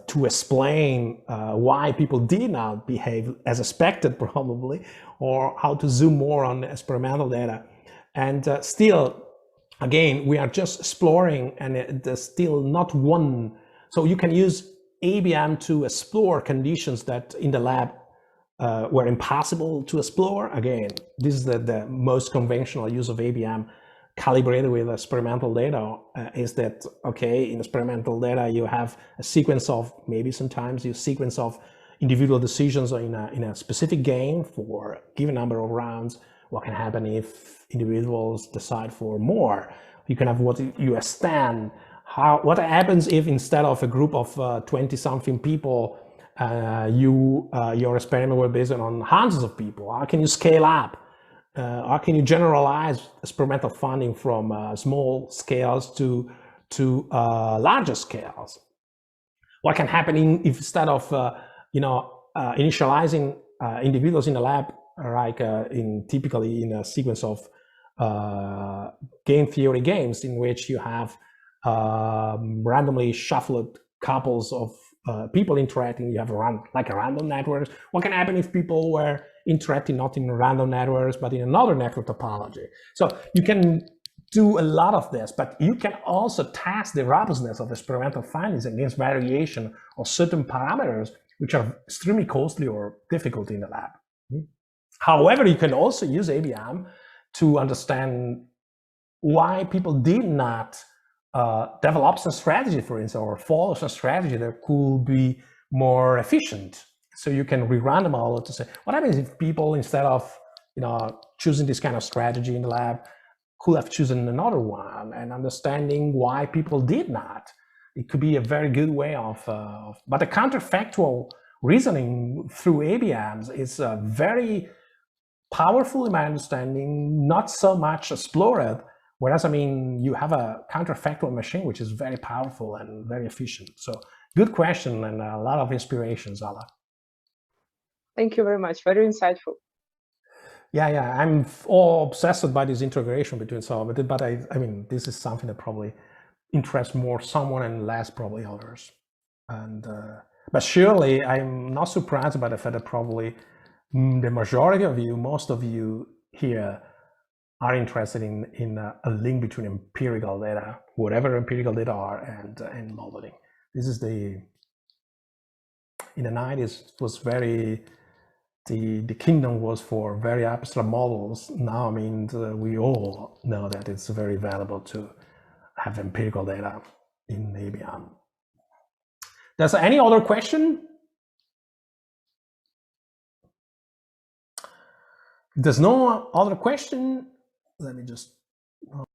to explain why people did not behave as expected, probably, or how to zoom more on experimental data. And still, again, we are just exploring, and there's still not one. So you can use ABM to explore conditions that in the lab were impossible to explore. Again, this is the most conventional use of ABM calibrated with experimental data, is that, okay, in experimental data, you have a sequence of, maybe sometimes you sequence of individual decisions in a specific game for a given number of rounds. What can happen if individuals decide for more? You can have what you extend. What happens if instead of a group of 20-something people, your experiment were based on hundreds of people? How can you scale up? How can you generalize experimental funding from small scales to larger scales? What can happen if instead of initializing individuals in the lab, like typically in a sequence of game theory games in which you have randomly shuffled couples of people interacting, you have a random network. What can happen if people were interacting not in random networks, but in another network topology? So you can do a lot of this, but you can also test the robustness of experimental findings against variation of certain parameters, which are extremely costly or difficult in the lab. However, you can also use ABM to understand why people did not develop some strategy, for instance, or follow some strategy that could be more efficient. So you can rerun them all to say, what happens if people, instead of choosing this kind of strategy in the lab, could have chosen another one, and understanding why people did not. It could be a very good way of but the counterfactual reasoning through ABMs is very powerful in my understanding, not so much explored. Whereas, I mean, you have a counterfactual machine, which is very powerful and very efficient. So good question, and a lot of inspiration, Zala. Thank you very much. Very insightful. Yeah, I'm all obsessed by this integration between some, but I mean, this is something that probably interests more someone and less probably others. And but surely, I'm not surprised by the fact that probably the majority of you, most of you here, are interested in a link between empirical data, whatever empirical data are, and modeling. This is in the 90s, it was very, the kingdom was for very abstract models. Now, I mean, we all know that it's very valuable to have empirical data in ABM. There's any other question? If there's no other question, let me just